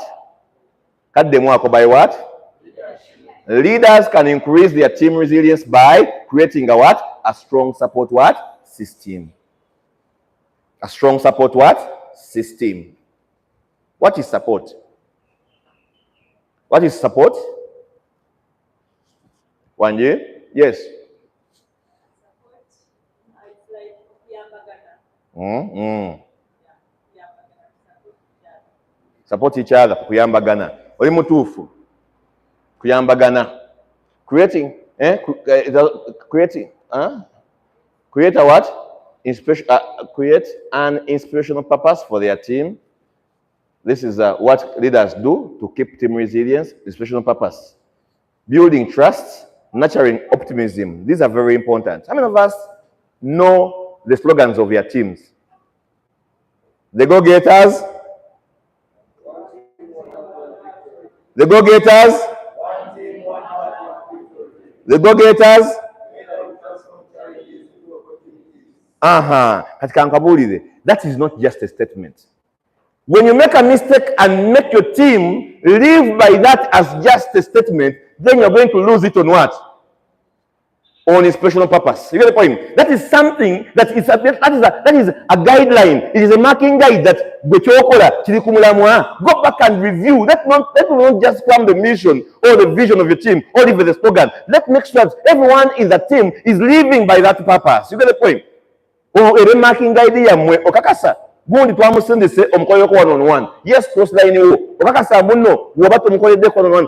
By what? Leaders can increase their team resilience by creating a what? A strong support what? System. A strong support what? System. What is support? What is support? One year? Yes. Support each other. Kuyambagana. Oli mutufu. Kuyambagana. Creating. Create a what? Create an inspirational purpose for their team. This is what leaders do to keep team resilience, inspirational purpose. Building trust, nurturing optimism. These are very important. How many of us know the slogans of your teams? The go-getters. The go-getters. The go-getters. That is not just a statement. When you make a mistake and make your team live by that as just a statement, then you're going to lose it on what? On inspirational purpose. You get the point? That is something that is a guideline. It is a marking guide that go back and review. That will not just come the mission or the vision of your team or even the slogan. Let's make sure that everyone in the team is living by that purpose. You get the point? Or a marking guide okakasa. Gundi twamusindise omukoyo ko one-on-one. Yes, cross line wo. Okakasa muno wobato mukoyedde ko one-on-one.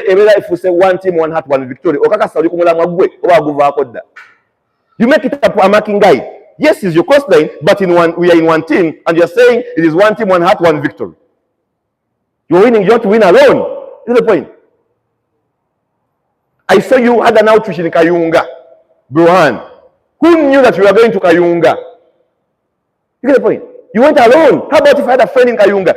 Ebera ifuse one team, one heart, one victory. Okakasa oli kumulamwa gwe oba guvaako dda. You make it a marking guide. Yes, it's your cross line, but we are in one team, and you're saying it is one team, one heart, one victory. You're winning, you don't win alone. Is the point? I saw you had an outreach in Kayunga. Brohan. Who knew that you were going to Kayunga? You get the point? You went alone. How about if I had a friend in Kayunga?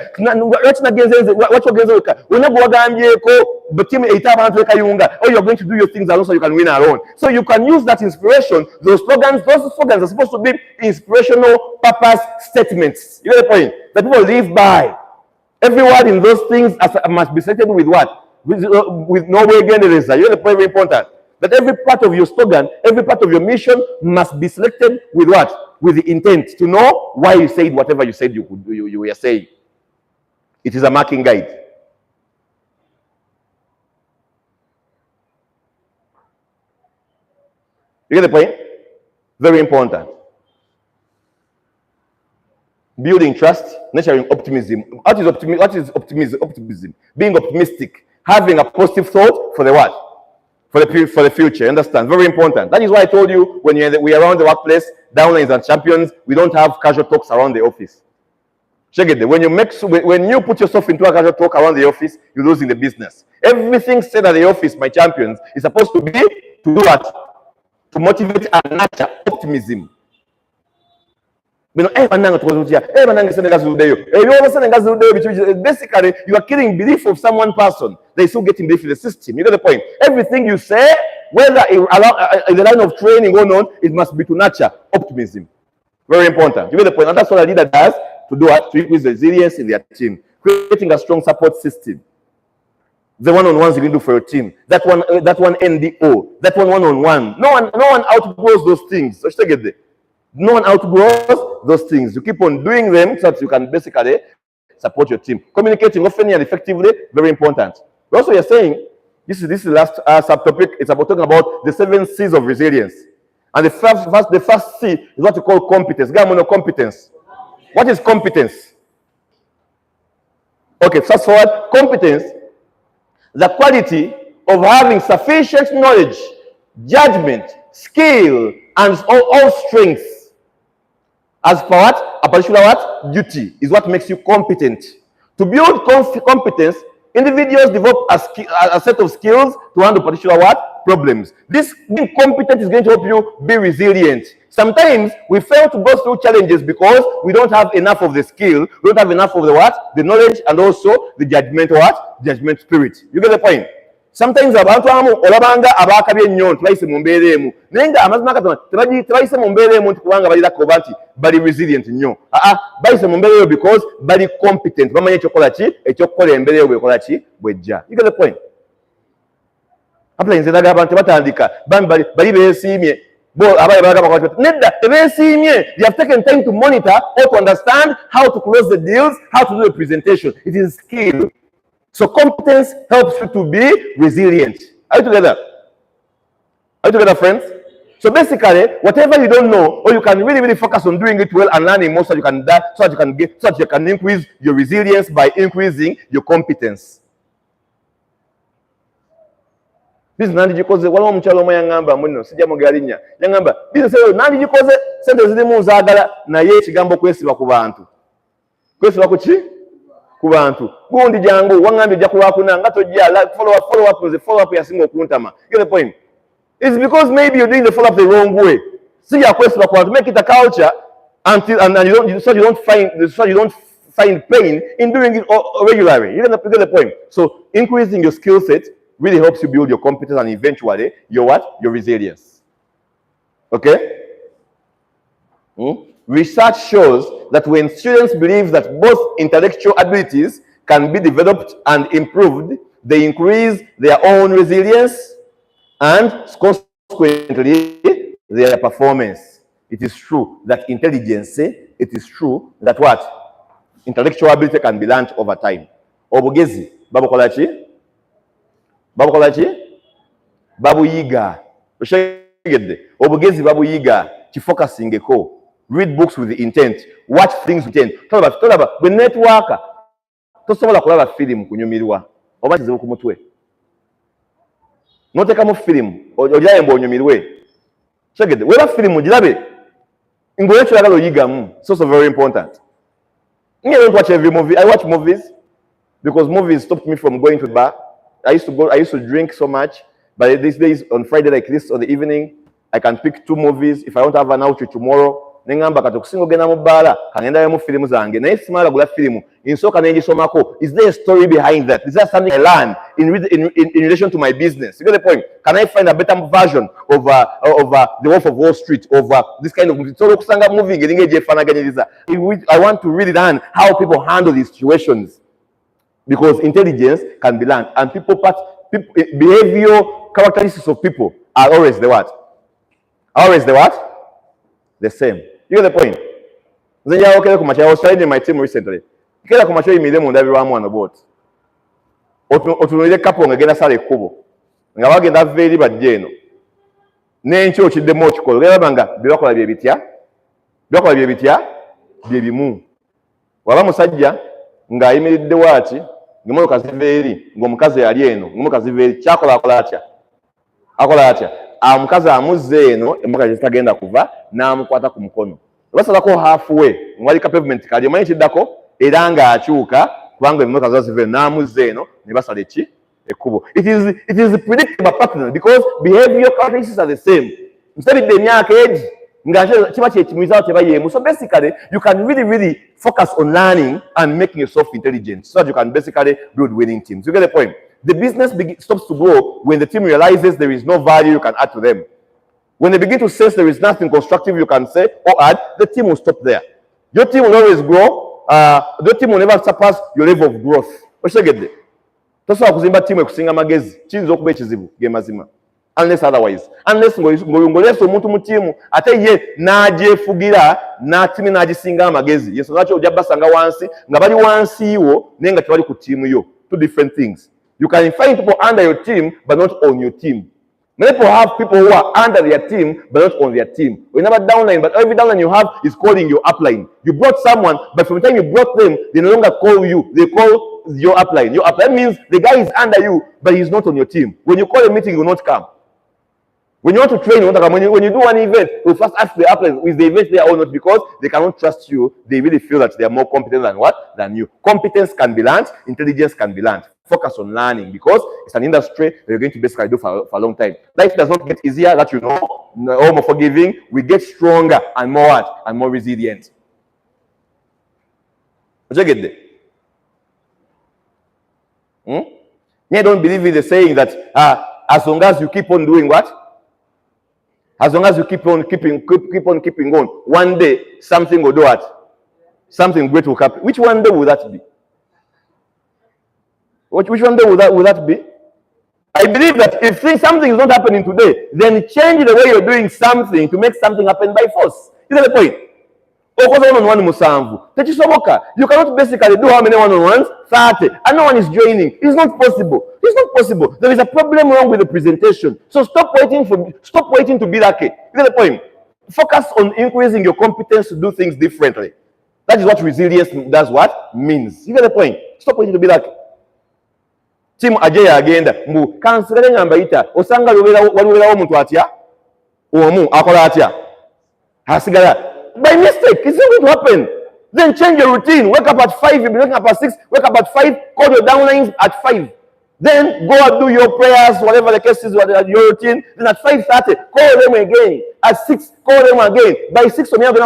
Or you're going to do your things alone so you can win alone. So you can use that inspiration. Those slogans are supposed to be inspirational purpose statements. You get the point? That people live by. Every word in those things must be stated with what? With no way again. You get the point? Very important. That every part of your slogan, every part of your mission must be selected with what? With the intent to know why you said whatever you said you were saying. It is a marking guide. You get the point? Very important. Building trust, nurturing optimism. What is optimism? Optimism. Being optimistic. Having a positive thought for the what? For the future. Understand? Very important. That is why I told you when we are around the workplace, downlines and champions, we don't have casual talks around the office. Check it. When you put yourself into a casual talk around the office, you're losing the business. Everything said at the office, my champions, is supposed to be to do what? To motivate and nurture optimism. Basically, you are killing belief of one person. They still getting belief in the system. You get the point? Everything you say, whether in the line of training or not, it must be to nurture optimism. Very important. You get the point? And that's what a leader does to do what? To increase resilience in their team. Creating a strong support system. The one-on-ones you can do for your team. That one NDO. That one-on-one. No one outgrows those things. So get there. No one outgrows those things. You keep on doing them so that you can basically support your team. Communicating often and effectively, very important. Also, you're saying, this is the last subtopic. It's about talking about the 7 C's of resilience. And the first C is what you call competence. Competence. What is competence? Okay, fast forward. Competence, the quality of having sufficient knowledge, judgment, skill, and all strengths as per what? A particular what? Duty is what makes you competent. To build competence, individuals develop a set of skills to handle particular what? Problems. This being competent is going to help you be resilient. Sometimes we fail to go through challenges because we don't have enough of the skill, we don't have enough of the what? The knowledge, and also the judgment what? Judgment spirit. You get the point? Sometimes abantu abamu olabanga abakabye nnyo tbayise mu mbeera emu naye nga amazima Katonda tebayise mu mbeera emu nti kubanga balirakoba nti bali resilient nnyo. Bayise mu mbeera eyo because bali competent, bamanyi ekyokukola ki, ekyokukola embeera eyo bwekola ki, bwejja. You get the point? Apulainze ndaga abantu batandika bali beesiimye nedda tebeesiimye. They have taken time to monitor or to understand how to close the deals, how to do the presentation. It is skill. So competence helps you to be resilient. Are you together? Are you together, friends? So basically, whatever you don't know, or you can really focus on doing it well and learning more, so that you can increase your resilience by increasing your competence. This is nandi jikoze waliwo omukyalo omu yangamba muno sijja mugalinya yangamba business eyo nandi jikoze sente zirimu nzaagala naye ekigambo kwesiba ku bantu. Kwesiba ku ki? Ku bantu. Gundi jangu wangambye ojja kulwakuna nga tojja follow up yasinga okuntama. Get the point? It's because maybe you're doing the follow up the wrong way. See your question to make it a culture you don't find pain in doing it regularly. You get the point? So increasing your skill set really helps you build your competence and eventually your what? Your resilience. Okay? Research shows that when students believe that both intellectual abilities can be developed and improved, they increase their own resilience and consequently their performance. It is true that intelligence, it is true that what? Intellectual ability can be learned over time. Obugezi, babukola ki? Babukola ki? Babuyiga. Oshegedde. Obugezi babuyiga. Kifocusingeko. Read books with the intent. Watch things with intent. Tolaba bwe network tosobola kulaba film kunyumirwa. Oba kizibu ku mutwe. Notekamu film olyaye mbonyumirwe. Oshegedde. Wera film girabe. Ngoye kyagala oyigamu. It's also very important. I don't watch every movie. I watch movies because movies stopped me from going to the bar. I used to drink so much, but these days on Friday like this on the evening, I can pick 2 movies. If I don't have an outfit tomorrow, nengamba katokusingo genda mu bbala kanenda mu film zange naye simala gula film insoka nengisomako. Is there a story behind that? Is there something I learned in relation to my business? You get the point? Can I find a better version of the Wolf of Wall Street, of this kind of movie? So kusanga movie ngelingeje fanaganyiriza. I want to really learn how people handle these situations because intelligence can be learned and behavioral characteristics of people are always the what? Always the what? The same. You get the point? I was trying in my team recently. Kila kumacho imile mu ndabirwamu on the boat. Otunulire couple ngagenda sala ekkubo. Nga bagenda veri bajjeno. N'enkyo kiddemu okikola. Olaba nga byebakola bye bitya? Byebakola bye bitya? Bye bimu. Waba musajja ng'ayimiridde waati ng'emmotoka ziva eri ng'omukazi yali eno ng'emmotoka ziva eri kyakola akola atya? Akola atya? Omukazi amuzze eno emmotoka gye zitagenda kuva n'amukwata ku mukono. Basalako halfway ng'alika pavement kali omanyi kiddako era ng'akyuka kubanga emmotoka zo ziva eno n'amuzze eno ne basala eki? Ekkubo. It is predictable pattern because behavior characteristics are the same. Musabidde emyaka egi nga kiba kyekimuyizawo tebayeemu. So basically you can really focus on learning and making yourself intelligent so that you can basically build winning teams. You get the point? The business stops to grow when the team realizes there is no value you can add to them. When they begin to sense there is nothing constructive you can say or add, the team will stop there. Your team will always grow. Your team will never surpass your level of growth. Oshegedde. Tosobola kuzimba team ekusinga magezi. Kiyinza okuba ekizibu ge mazima. unless otherwise. Unless ngolesa omuntu mu tiimu ate ye n'agyefugira n'atimi n'agisinga amagezi. Yesu lwaki ojja basanga wansi nga bali wansi wo naye nga tebali ku tiimu yo. Two different things. You can find people under your team but not on your team. Many people have people who are under their team but not on their team. We never downline, but every downline you have is calling your upline. You brought someone, but from the time you brought them, they no longer call you. They call your upline. Your upline means the guy is under you, but he's not on your team. When you call a meeting, he will not come. When you want to train, when you do an event, you first ask the upline, is the event there or not? Because they cannot trust you. They really feel that they are more competent than what? Than you. Competence can be learned. Intelligence can be learned. Focus on learning because it's an industry you're going to basically do for a long time. Life does not get easier, that you know, or more forgiving. We get stronger and more what? And more resilient. Did you get there? I don't believe in the saying that as long as you keep on doing what? As long as you keep on keeping on, one day something will do what? Something great will happen. Which one day will that be? Which one day will that be? I believe that if something is not happening today, then change the way you're doing something to make something happen by force. Is that the point? You cannot basically do how many one-on-ones? 30. And no one is joining. It's not possible. It's not possible. There is a problem wrong with the presentation. So stop waiting to be lucky. Is that the point? Focus on increasing your competence to do things differently. That is what resilience does what? Means. You get the point? Stop waiting to be lucky. Team ajaya agenda mbu kansere ngamba ita osanga waliwera omuntu atya omu akola atya hasigala by mistake. It's not going to happen. Then change your routine. Wake up at 5, you'll be waking up at 6, wake up at 5, call your downlines at 5. Then go and do your prayers, whatever the case is, your routine. Then at 5:30, call them again. At 6, call them again. By 6, call them at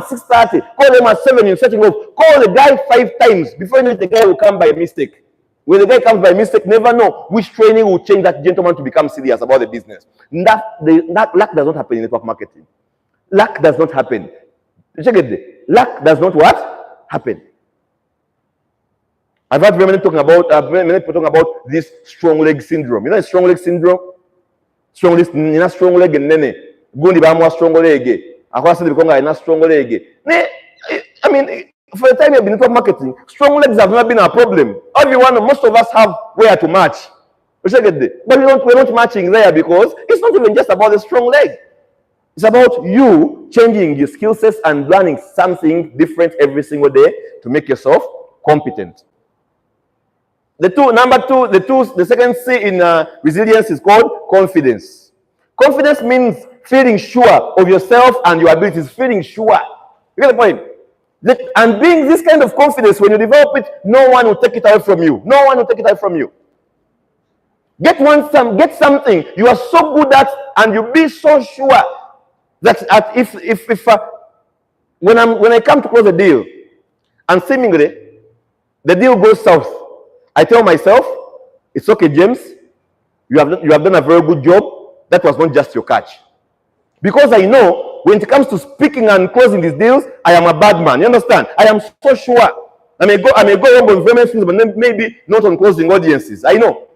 6:30, call them at 7, you're setting off. Call the guy 5 times before you know the guy will come by mistake. When the guy comes by mistake, never know which training will change that gentleman to become serious about the business. That luck does not happen in network marketing. Luck does not happen. Check it. Luck does not what? Happen. I've heard many people talking about this strong leg syndrome. You know strong leg syndrome? Strong leg and nene. Gundi ba mo strong leg. Akwasi bikonga ina strong leg. I mean, for the time you've been in network marketing, strong legs have never been a problem. Most of us have where to match. But we're not matching there because it's not even just about the strong leg. It's about you changing your skill sets and learning something different every single day to make yourself competent. The second C in resilience is called confidence. Confidence means feeling sure of yourself and your abilities, feeling sure. You get the point? And being this kind of confidence, when you develop it, no one will take it away from you. No one will take it away from you. Get something you are so good at, and you be so sure that when I come to close a deal, and seemingly the deal goes south, I tell myself, it's okay, James. You have done a very good job. That was not just your catch, because I know. When it comes to speaking and closing these deals, I am a bad man. You understand? I am so sure. I may go wrong on various things, but maybe not on closing audiences. I know.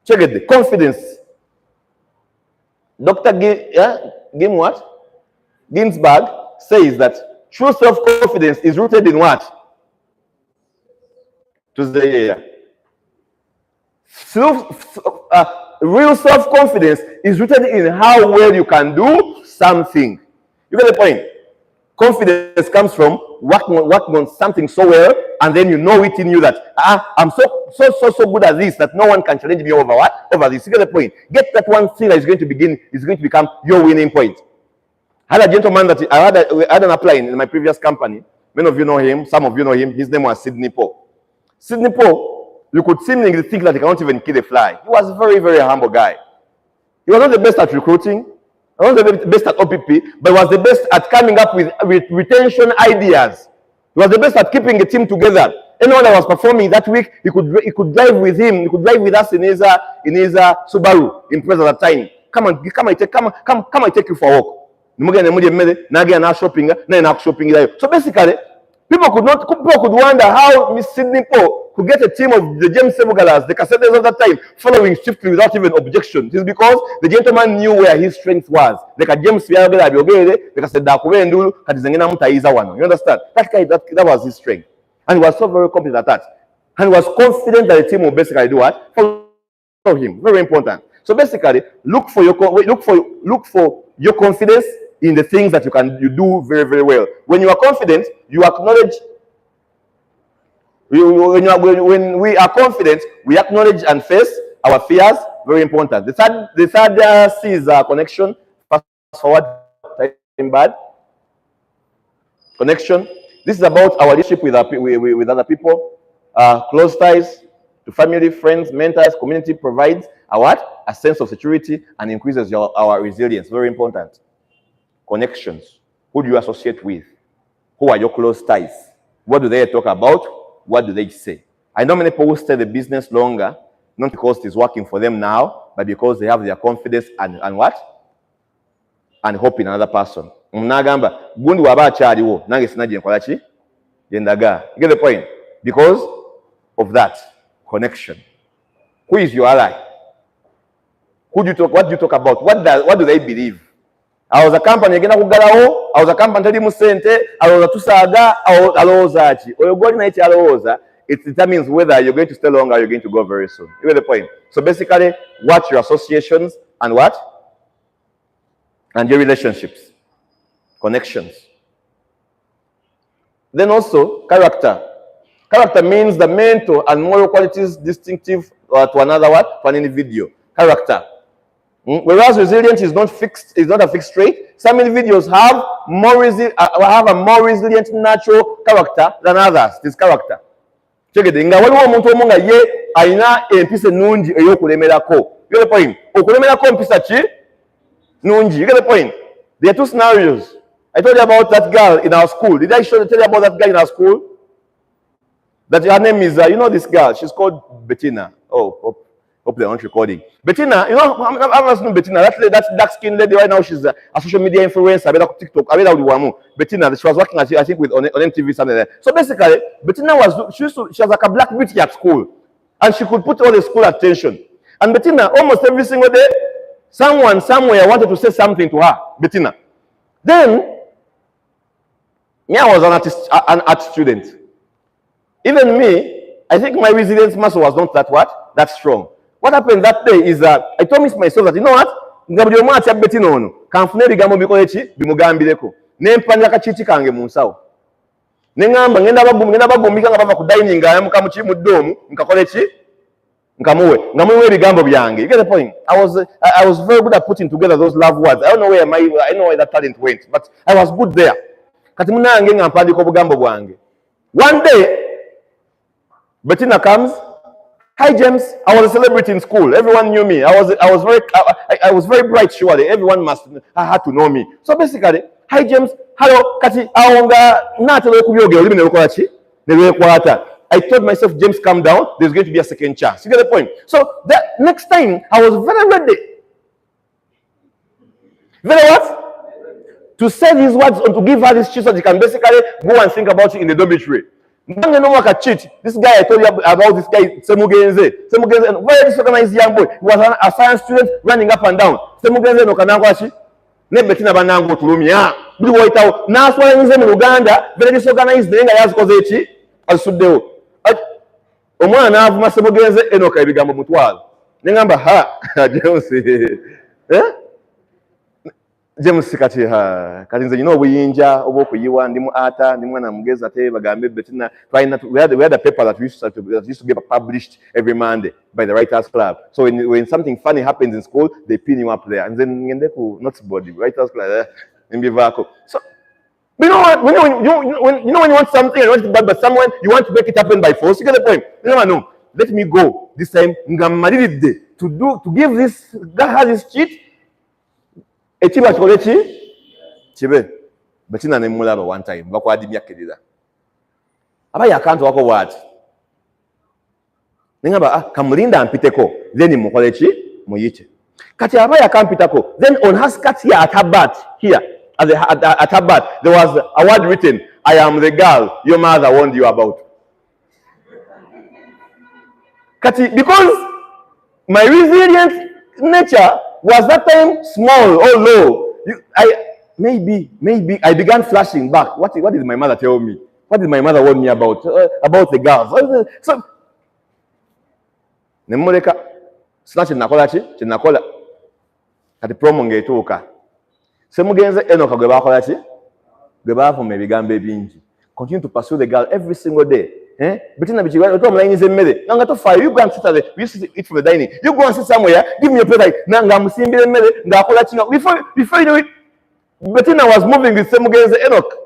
Check it. The confidence. Dr. Ginsberg says that true self-confidence is rooted in what? Real self-confidence is rooted in how well you can do something. You get the point? Confidence comes from working on something so well, and then you know it in you that I'm so good at this that no one can challenge me over what? Over this. You get the point? Get that one thing that is going to become your winning point. I had a gentleman that I had an upline in my previous company. Many of you know him, some of you know him. His name was Sidney Paul. Sidney Paul, you could seemingly think that he cannot even kill a fly. He was a very, very humble guy. He was not the best at recruiting, he was not the best at OPP, but he was the best at coming up with retention ideas. He was the best at keeping a team together. Anyone that was performing that week, he could drive with him. He could drive with us in his Subaru in Prez at the time. Come and take you for a walk. So basically, people could wonder how Miss Sidney Paul could get a team of the James Sebugalas, the Cassettes of that time, following swiftly without even objection. It is because the gentleman knew where his strength was. Like a James Fiagala, the Cassette Dakuendulu, Katizangana Mutaiza one. You understand? That was his strength. And he was so very confident at that. And he was confident that the team would basically do what? Follow him. Very important. So basically, look for your confidence in the things that you do very, very well. When you are confident, you acknowledge. When we are confident, we acknowledge and face our fears. Very important. The third C is connection. Fast forward, time bad. Connection. This is about our relationship with other people. Close ties to family, friends, mentors, community provides a sense of security and increases our resilience. Very important. Connections. Who do you associate with? Who are your close ties? What do they talk about? What do they say? I know many people stay the business longer, not because it is working for them now, but because they have their confidence and what? And hope in another person. Mnagamba, gundi waba chaliwo, nange sinaje nkola ki? Yendaga. You get the point? Because of that connection. Who is your ally? What do you talk about? What do they believe? I was a company agenda kugalawo, I was a company tali mu sente, alowooza tusaaga, alowooza ki? Oyo gwali naye kyalowooza, it determines whether you're going to stay long or you're going to go very soon. You get the point? So basically, watch your associations and what? And your relationships. Connections. Then also, character. Character means the mental and moral qualities distinctive to another what? To an individual. Character. Whereas resilience is not a fixed trait. Some individuals have a more resilient natural character than others. This character. Check it. Nga waliwo omuntu omu nga ye alina empisa ennungi ey'okulemerako. You get the point? Okulemerako empisa ki? Nungi. You get the point? There are two scenarios. I told you about that girl in our school. Did I tell you about that girl in our school? That her name is, you know this girl. She's called Bettina. Oh, hope they're not recording. Bettina, you know, I must know Bettina. That dark-skinned lady right now, she's a social media influencer. TikTok. Bettina, she was working, I think, on MTV, something like that. So basically, Bettina she was like a black beauty at school. And she could put all the school attention. And Bettina, almost every single day, someone somewhere wanted to say something to her, Bettina. Then, me, I was an art student. Even me, I think my resilience muscle was not that strong. What happened that day is that I told myself that, you know what? Ngabuli omwati ya Bettina ono, kanfune bigambo bikole ki bimugambireko. Nempanya kachichi kange mu nsawo. Nengamba ngenda bagumbika nga bava ku dining ayamuka mu kimuddoomu nkakole ki? Nkamuwe. Ngamuwe bigambo byange. You get the point? I was very good at putting together those love words. I don't know where that talent went, but I was good there. Kati munange nga mpandika obugambo bwange. One day, Bettina comes. Hi James, I was a celebrity in school. Everyone knew me. I was very bright. Surely everyone had to know me. So basically, hi James, hello. Kati aonga natelo kubyoge olimi nelukola ki nelwekwata. I told myself, James, calm down. There's going to be a second chance. You get the point? So that next time, I was very ready. Very what? To say these words and to give her this cheat so that you can basically go and think about it in the dormitory. Cheat. This guy I told you about, this guy Semugenze, and very disorganized young boy. He was a science student running up and down. Semugenze no kanangwashi. Nebetina banango tulumia. Buli waitao. Na swala nze mu Uganda very disorganized nenga yazikoze eki asuddewo. Omwana n'avuma Semugenze enoka ebigambo mutwalo. Nengamba James. James kati nze nyina obuyinja obw'okuyiwa ndi mu ata ndi mwana mugezi ate bagambe Bettina we had a paper that used to get published every Monday by the Writers Club. So when something funny happens in school, they pin you up there. And then ngende ku noteboard, Writers Club mbivako. So you know what? When you want something and you want it bad, but someone you want to make it happen by force, you get the point. No. Let me go this time. Ngamaliride to give this guy has this cheat. Echiba chikole ki chibe Bettina ne mulaba one time bakwadi myakiriza aba yakantu wako what ningaba kamulinda ampiteko then mukole ki muyiche kati aba yakampitako then on her skirt here at her butt here at her butt there was a word written, I am the girl your mother warned you about. Because my resilient nature was that time small or low. Maybe I began flashing back. What did my mother tell me? What did my mother warn me about the girls? So, nemuleka sina kyenakola kati promo ng'etuuka semugenze Enoka gwe bakola ki gwe baavuma ebigambo ebingi. Continue to pursue the girl every single day. Bettina bichigwa to omulainyiza emmere nanga tofaayo. You go and sit at we used to eat from the dining. You go and sit somewhere, give me your plate nanga musimbira emmere ng'akola kinga. Before you know it, Bettina was moving with semugenze Enoch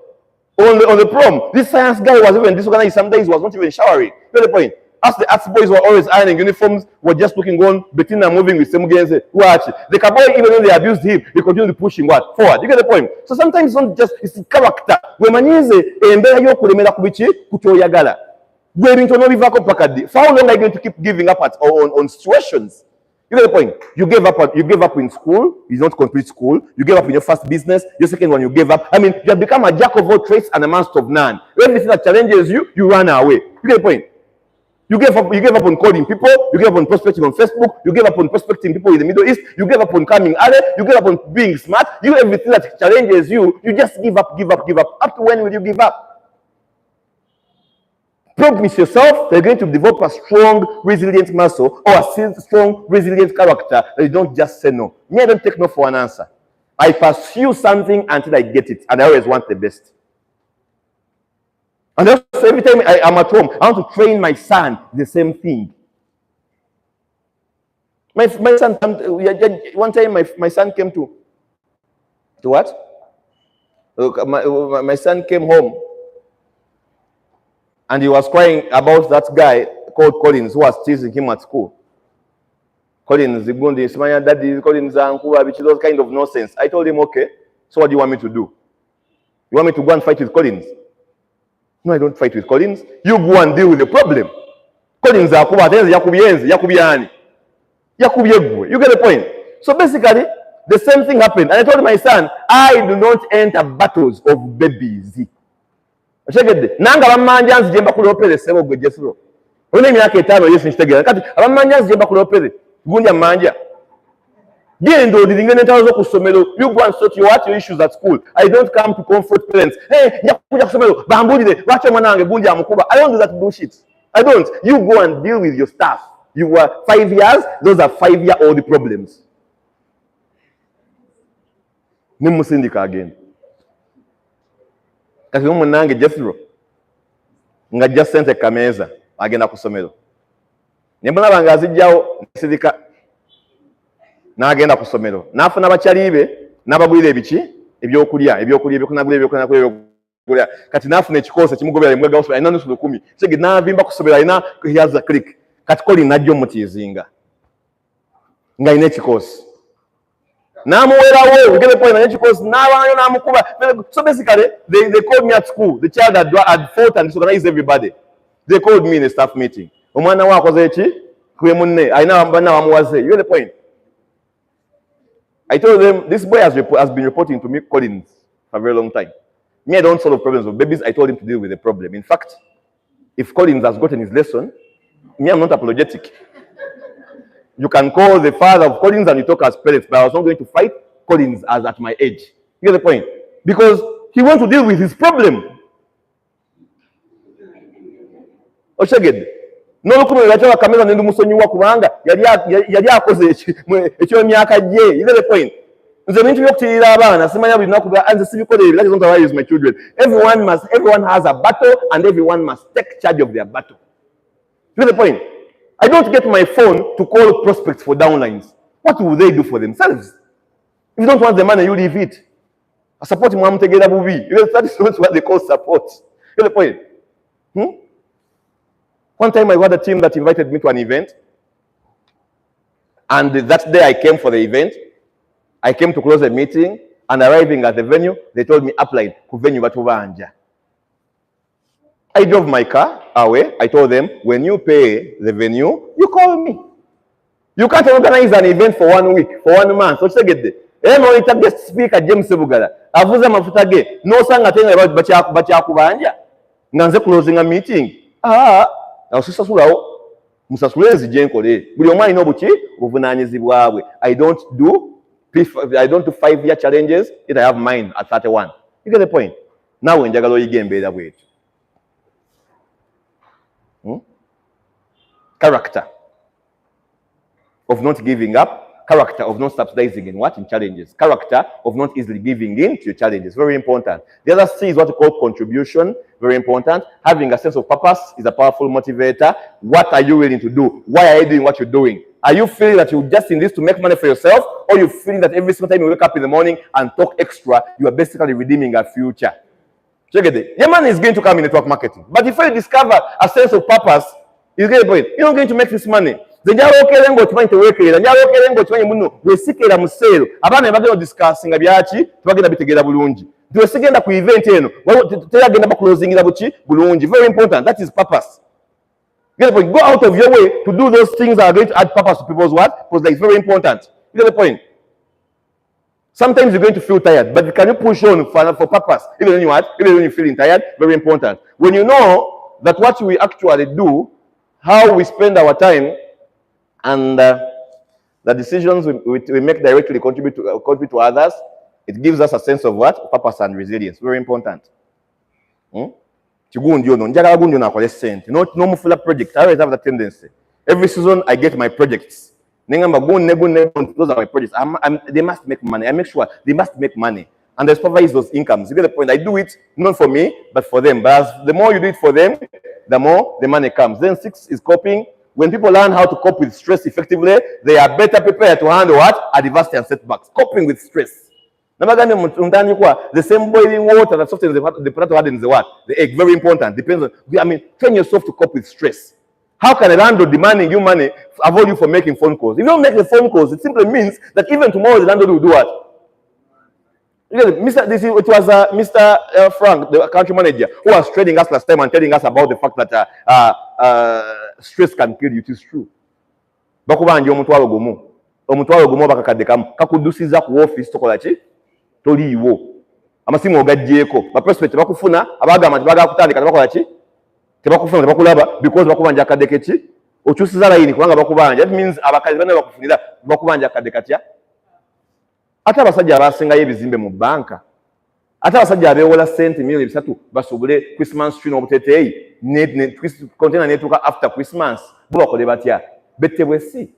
on the prom. This science guy was even disorganized. Some days he was not even showering. You know the point? As the arts boys were always ironing uniforms, were just looking on Bettina moving with semugenze. Watch the cowboy, even when they abused him, they continued pushing what forward. You get the point? So sometimes it's not just it's the character. We manize embera yo kulemera kubichi kutoyagala. For how long are you going to keep giving up on situations? You get the point? You gave up in school, you don't complete school, you gave up in your first business, your second one you gave up. I mean, you have become a jack of all trades and a master of none. Everything that challenges you, you run away. You get the point? You gave up on calling people, you gave up on prospecting on Facebook, you gave up on prospecting people in the Middle East, you gave up on coming early, you gave up on being smart, everything that challenges you, you just give up. Up to when will you give up? Promise yourself they're going to develop a strong, resilient muscle or a strong, resilient character that you don't just say no. Me, I don't take no for an answer. I pursue something until I get it, and I always want the best. And also every time I'm at home, I want to train my son the same thing. My son, one time my son came to what? My son came home. And he was crying about that guy called Collins who was teasing him at school. Collins, Daddy, Collins, those kind of nonsense. I told him, okay, so what do you want me to do? You want me to go and fight with Collins? No, I don't fight with Collins. You go and deal with the problem. Collins, you get the point? So basically, the same thing happened. And I told my son, I do not enter battles of babies. Nanga bamanja nzijemba kulopere sebo gwe Jesro. One myaka 5 Yesu nchitegera. Kati abamanja nzijemba kulopere gunja manja. Gendo dilingene ntazo kusomero. You go and sort your issues at school. I don't come to comfort parents. Hey, nyakuja kusomero. Bambulire. Wacha mwanange gunja amukuba. I don't do that bullshit. I don't. You go and deal with your stuff. You were 5 years, those are 5-year-old problems. Nimusindika again. Kati umunange Jethro nga just sente kameza agenda kusomero. Nyembona bangazi jao sidika na agenda kusomero. Nafuna bachalibe nabagwire ebiki ebyokulya kati nafuna ekikosa kimugobera mwega hospital ina nusu 10 sege navimba kusomero ina hiaza click kati koli najjo mutizinga nga ine ekikosa namuwerawo ugele point na ekikosa nabanyo namukuba. So basically they called me at school. The child had fought and disorganized everybody. They called me in a staff meeting. Omwana wakoze eki kwe munne aina bana bamuwaze. You get the point? I told them this boy has been reporting to me Collins for a very long time. Me, I don't solve problems of babies. I told him to deal with the problem. In fact, if Collins has gotten his lesson, me, I'm not apologetic. You can call the father of Collins and you talk as parents, but I was not going to fight Collins as at my age. You get the point? Because he wants to deal with his problem. Oshaged. No kumwe bacha bakamera nende musonyi wa kubanga yali akoze ekyo myaka je. You get the point? Nze bintu byokutirira abana simanya buli nakuba anze sibikole that is not how I use my children. Everyone has a battle and everyone must take charge of their battle. You get the point? I don't get my phone to call prospects for downlines. What will they do for themselves? If you don't want the money, you leave it. I support him. That is not what they call support. You get the point? One time I had a team that invited me to an event. And that day I came for the event. I came to close the meeting. And arriving at the venue, they told me, apply ku venue batubanja. I drove my car away. I told them, when you pay the venue, you call me. You can't organize an event for 1 week, for 1 month. So get there. Monitor guest speaker James Sebugala. Avuza mafuta ge. No sanga tenga about bacha kubanja. Nanze closing a meeting. Now sister sulao. musasule nzije nkole buli omu alina obuvunaanyizibwa bwe. I don't do 5-year challenges, yet I have mine at 31. You get the point? Naawe njagala oyiga embeera bwetyo. Character of not giving up, character of not subsidizing in challenges, character of not easily giving in to your challenges. Very important. The other C is what we call contribution. Very important. Having a sense of purpose is a powerful motivator. What are you willing to do? Why are you doing what you're doing? Are you feeling that you're just in this to make money for yourself, or are you feeling that every single time you wake up in the morning and talk extra, you are basically redeeming a future? Check it. Your money is going to come in network marketing. But if you discover a sense of purpose, you get the point. You're not going to make this money. The njalo ngo tumanyi tewekerera njalo ngo tumanyi muno wesikira mu sale abana bagenda discussinga byaki tubagenda bitegera bulungi tuwesigenda ku event eno teyagenda ba closingira buki bulungi. Very important. That is purpose. You get the point. Go out of your way to do those things that are going to add purpose to people's what? Because it's very important. You get the point. Sometimes you're going to feel tired, but can you push on for purpose? Even when you're feeling tired, very important. When you know that what we actually do, how we spend our time, and the decisions we make directly contribute to others, it gives us a sense of what? Purpose and resilience. Very important. No project. I always have that tendency. Every season I get my projects. Those are my projects. They must make money. I make sure they must make money. And I supervise those incomes. You get the point? I do it not for me, but for them. But as the more you do it for them, the more the money comes. Then 6 is coping. When people learn how to cope with stress effectively, they are better prepared to handle what? Adversity and setbacks. Coping with stress. The same boiling water that softens the potato hardens the what? The egg. Very important. Depends on, train yourself to cope with stress. How can a landlord demanding you money avoid you from making phone calls? If you don't make the phone calls, it simply means that even tomorrow the landlord will do what? It was Mr. Frank, the country manager, who was trading us last time and telling us about the fact that stress can kill you. It is true. Bakubanje omutwalo gumu bakakaddekamu kakudusiza ku office tokola ki toliiwo amasimu ogajjeeko baprospect bakufuna abagamba nti baagala kutandika tebakola ki tebakufuna tebakulaba because bakubanja akaddeke ki okyusiza layini kubanga bakubanja. That means abakazi bana bakufunira bakubanja akadde katya. Ate abasajja abasingayo ebizimbe mu banka, ate abasajja abeewola sente milioni 3 basobole Christmas tree n'obuteteeyi ne container netuuka after Christmas bo bakole batya bettebwe si.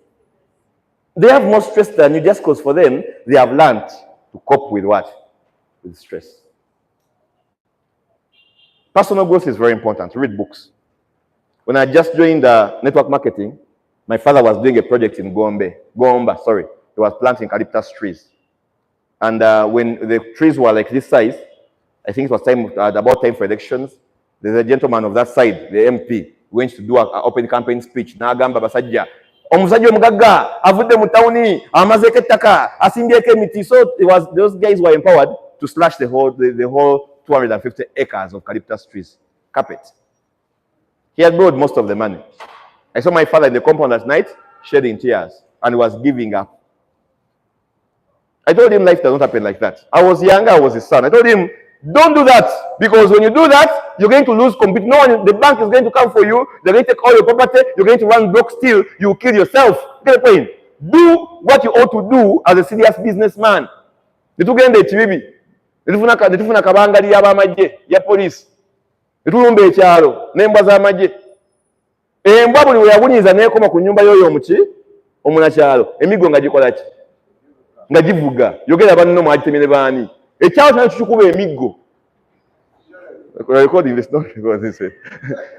They have more stress than you just because for them they have learned to cope with what? With stress. Personal growth is very important. Read books. When I just joined network marketing, my father was doing a project in Gomba. He was planting eucalyptus trees. And when the trees were like this size, I think it was about time for elections, there's a gentleman of that side, the MP, went to do an open campaign speech. Nagamba basajja omusajja omugagga avudde mu tawuni amazeeko ettaka asimbyeko emiti. So those guys were empowered to slash the whole 250 acres of eucalyptus trees carpet. He had borrowed most of the money. I saw my father in the compound at night shedding tears and was giving up. I told him life does not happen like that. I was younger, I was his son. I told him, don't do that, because when you do that, you're going to lose compete. No one, the bank is going to come for you. They're going to take all your property. You're going to run broke still. You kill yourself. Get the point? Do what you ought to do as a serious businessman. Netugenda ekibibi. Netufuna kabangali y'abamagye ya police. Netulumba ekyalo n'embwa z'amagye. Embwa buli we yabunyiza n'ekoma ku nnyumba y'oyo omunakyalo. Emiggo nga gikola ki? Nga givuga. Yogera banno mwagitemere baani. Ekyalo kyonna kikuba emiggo. Recording this, not because this way.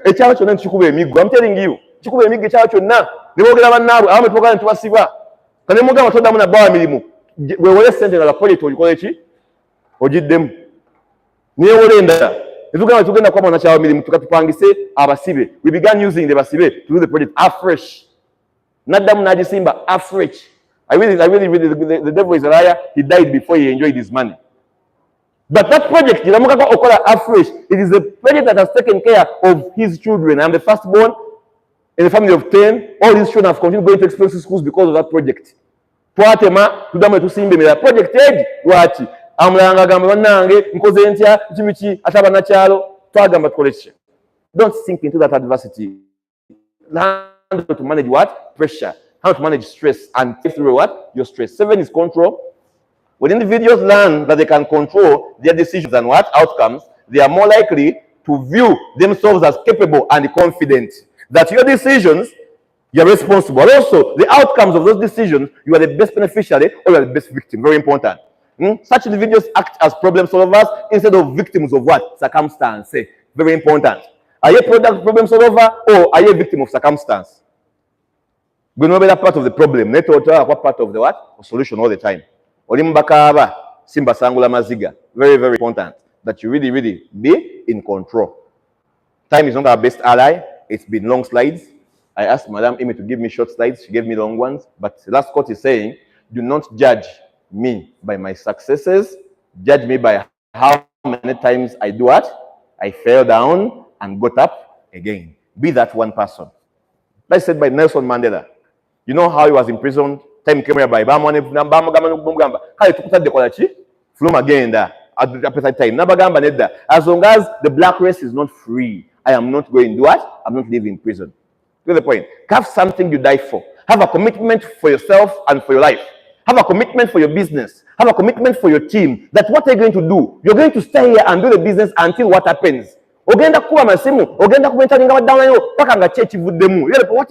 Ekyalo kyonna kikuba emiggo. I'm telling you. Kikuba emiggo ekyalo kyonna. Ne boogera bannaabwe abamu twagala ntubasiba. Kane mugamba toddamu na bbawa mirimu. Weewole ssente nga project ogikole ki? Ogiddemu. Neewole endala. Netugamba tugenda kuba munakyalo mirimu tukatupangise abasibe. We began using the basibe to do the project afresh. Naddamu n'agisimba afresh. I really, the devil is a liar. He died before he enjoyed his money. But that project, it is a project that has taken care of his children. I'm the firstborn in a family of 10. All his children have continued going to expensive schools because of that project. Twatema tudamwe tusimbe mera project age lwaki amulanga gamba bannange nkoze ntya kimiki ataba na kyalo twagamba tukole ki. Don't sink into that adversity. Learn handle to manage what? Pressure. How to manage stress and take through what? Your stress. 7 is control. When individuals learn that they can control their decisions and what? Outcomes, they are more likely to view themselves as capable and confident that your decisions, you're responsible. Also, the outcomes of those decisions, you are the best beneficiary or you are the best victim. Very important. Such individuals act as problem solvers instead of victims of what? Circumstance. Very important. Are you a problem solver or are you a victim of circumstance? We know that part of the problem. What part of the what? Solution all the time. Very, very important that you really, really be in control. Time is not our best ally. It's been long slides. I asked Madam Amy to give me short slides. She gave me long ones. But the last quote is saying, do not judge me by my successes. Judge me by how many times I do what? I fell down and got up again. Be that one person. That's said by Nelson Mandela. You know how he was imprisoned? Time came by from again as long as the black race is not free, I am not going to do what? I'm not leaving prison. To the point. Have something you die for. Have a commitment for yourself and for your life. Have a commitment for your business. Have a commitment for your team. That what you're going to do, you're going to stay here and do the business until what happens. What is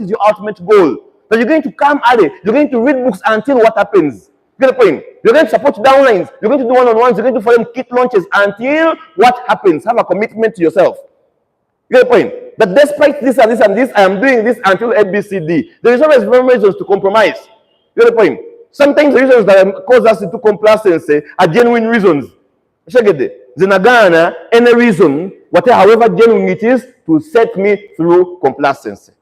your ultimate goal? That you're going to come early, you're going to read books until what happens. You get the point? You're going to support downlines, you're going to do one-on-ones, you're going to follow kit launches until what happens. Have a commitment to yourself. You get the point? That despite this and this and this, I am doing this until ABCD. There is always many reasons to compromise. You get the point? Sometimes the reasons that cause us into complacency are genuine reasons. Zenagana, any reason, whatever, however genuine it is, to set me through complacency.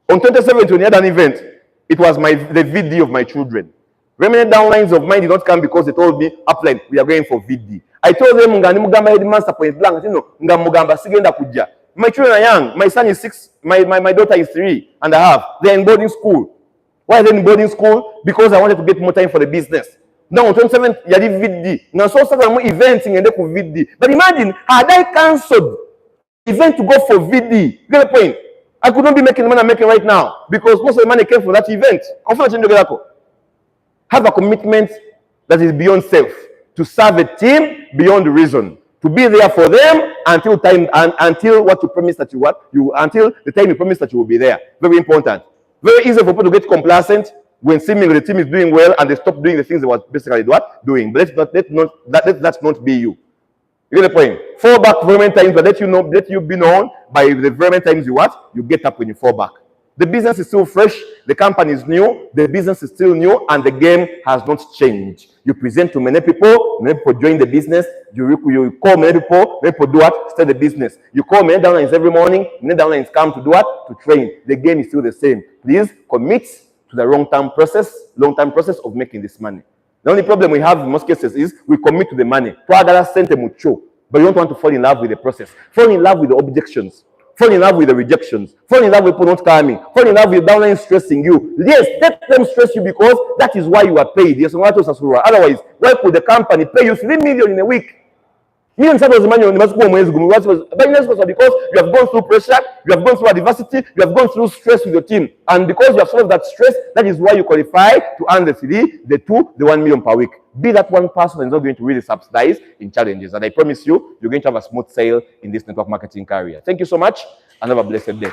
On 27th, when we had an event, it was the VD of my children. Very many downlines of mine did not come because they told me, upline, we are going for VD. I told them, my children are young. My son is 6, my daughter is 3.5. They're in boarding school. Why are they in boarding school? Because I wanted to get more time for the business. Now on 27th, you had VD. Now so some events in the VD. But imagine, had I cancelled the event to go for VD, you get the point? I could not be making the money I'm making right now because most of the money came from that event. Have a commitment that is beyond self, to serve a team beyond the reason, to be there for them until time and until what you promise that until the time you promise that you will be there. Very important. Very easy for people to get complacent when seemingly the team is doing well and they stop doing the things they were basically doing. But let's not be you. You get the point? Fall back very many times, but let you be known by the very many times you get up when you fall back. The business is still fresh, the company is new, the business is still new, and the game has not changed. You present to many people join the business, you call many people do what? Start the business. You call many downlines every morning, many downlines come to do what? To train. The game is still the same. Please commit to the long-term process of making this money. The only problem we have in most cases is we commit to the money. But you don't want to fall in love with the process. Fall in love with the objections. Fall in love with the rejections. Fall in love with people not coming. Fall in love with downline stressing you. Yes, let them stress you because that is why you are paid. Yes, otherwise, why could the company pay you 3 million in a week? Millions of money on the because you have gone through pressure, you have gone through adversity, you have gone through stress with your team. And because you have solved that stress, that is why you qualify to earn the 3, the 2, the 1 million per week. Be that one person that is not going to really subsidize in challenges. And I promise you, you're going to have a smooth sail in this network marketing career. Thank you so much and have a blessed day.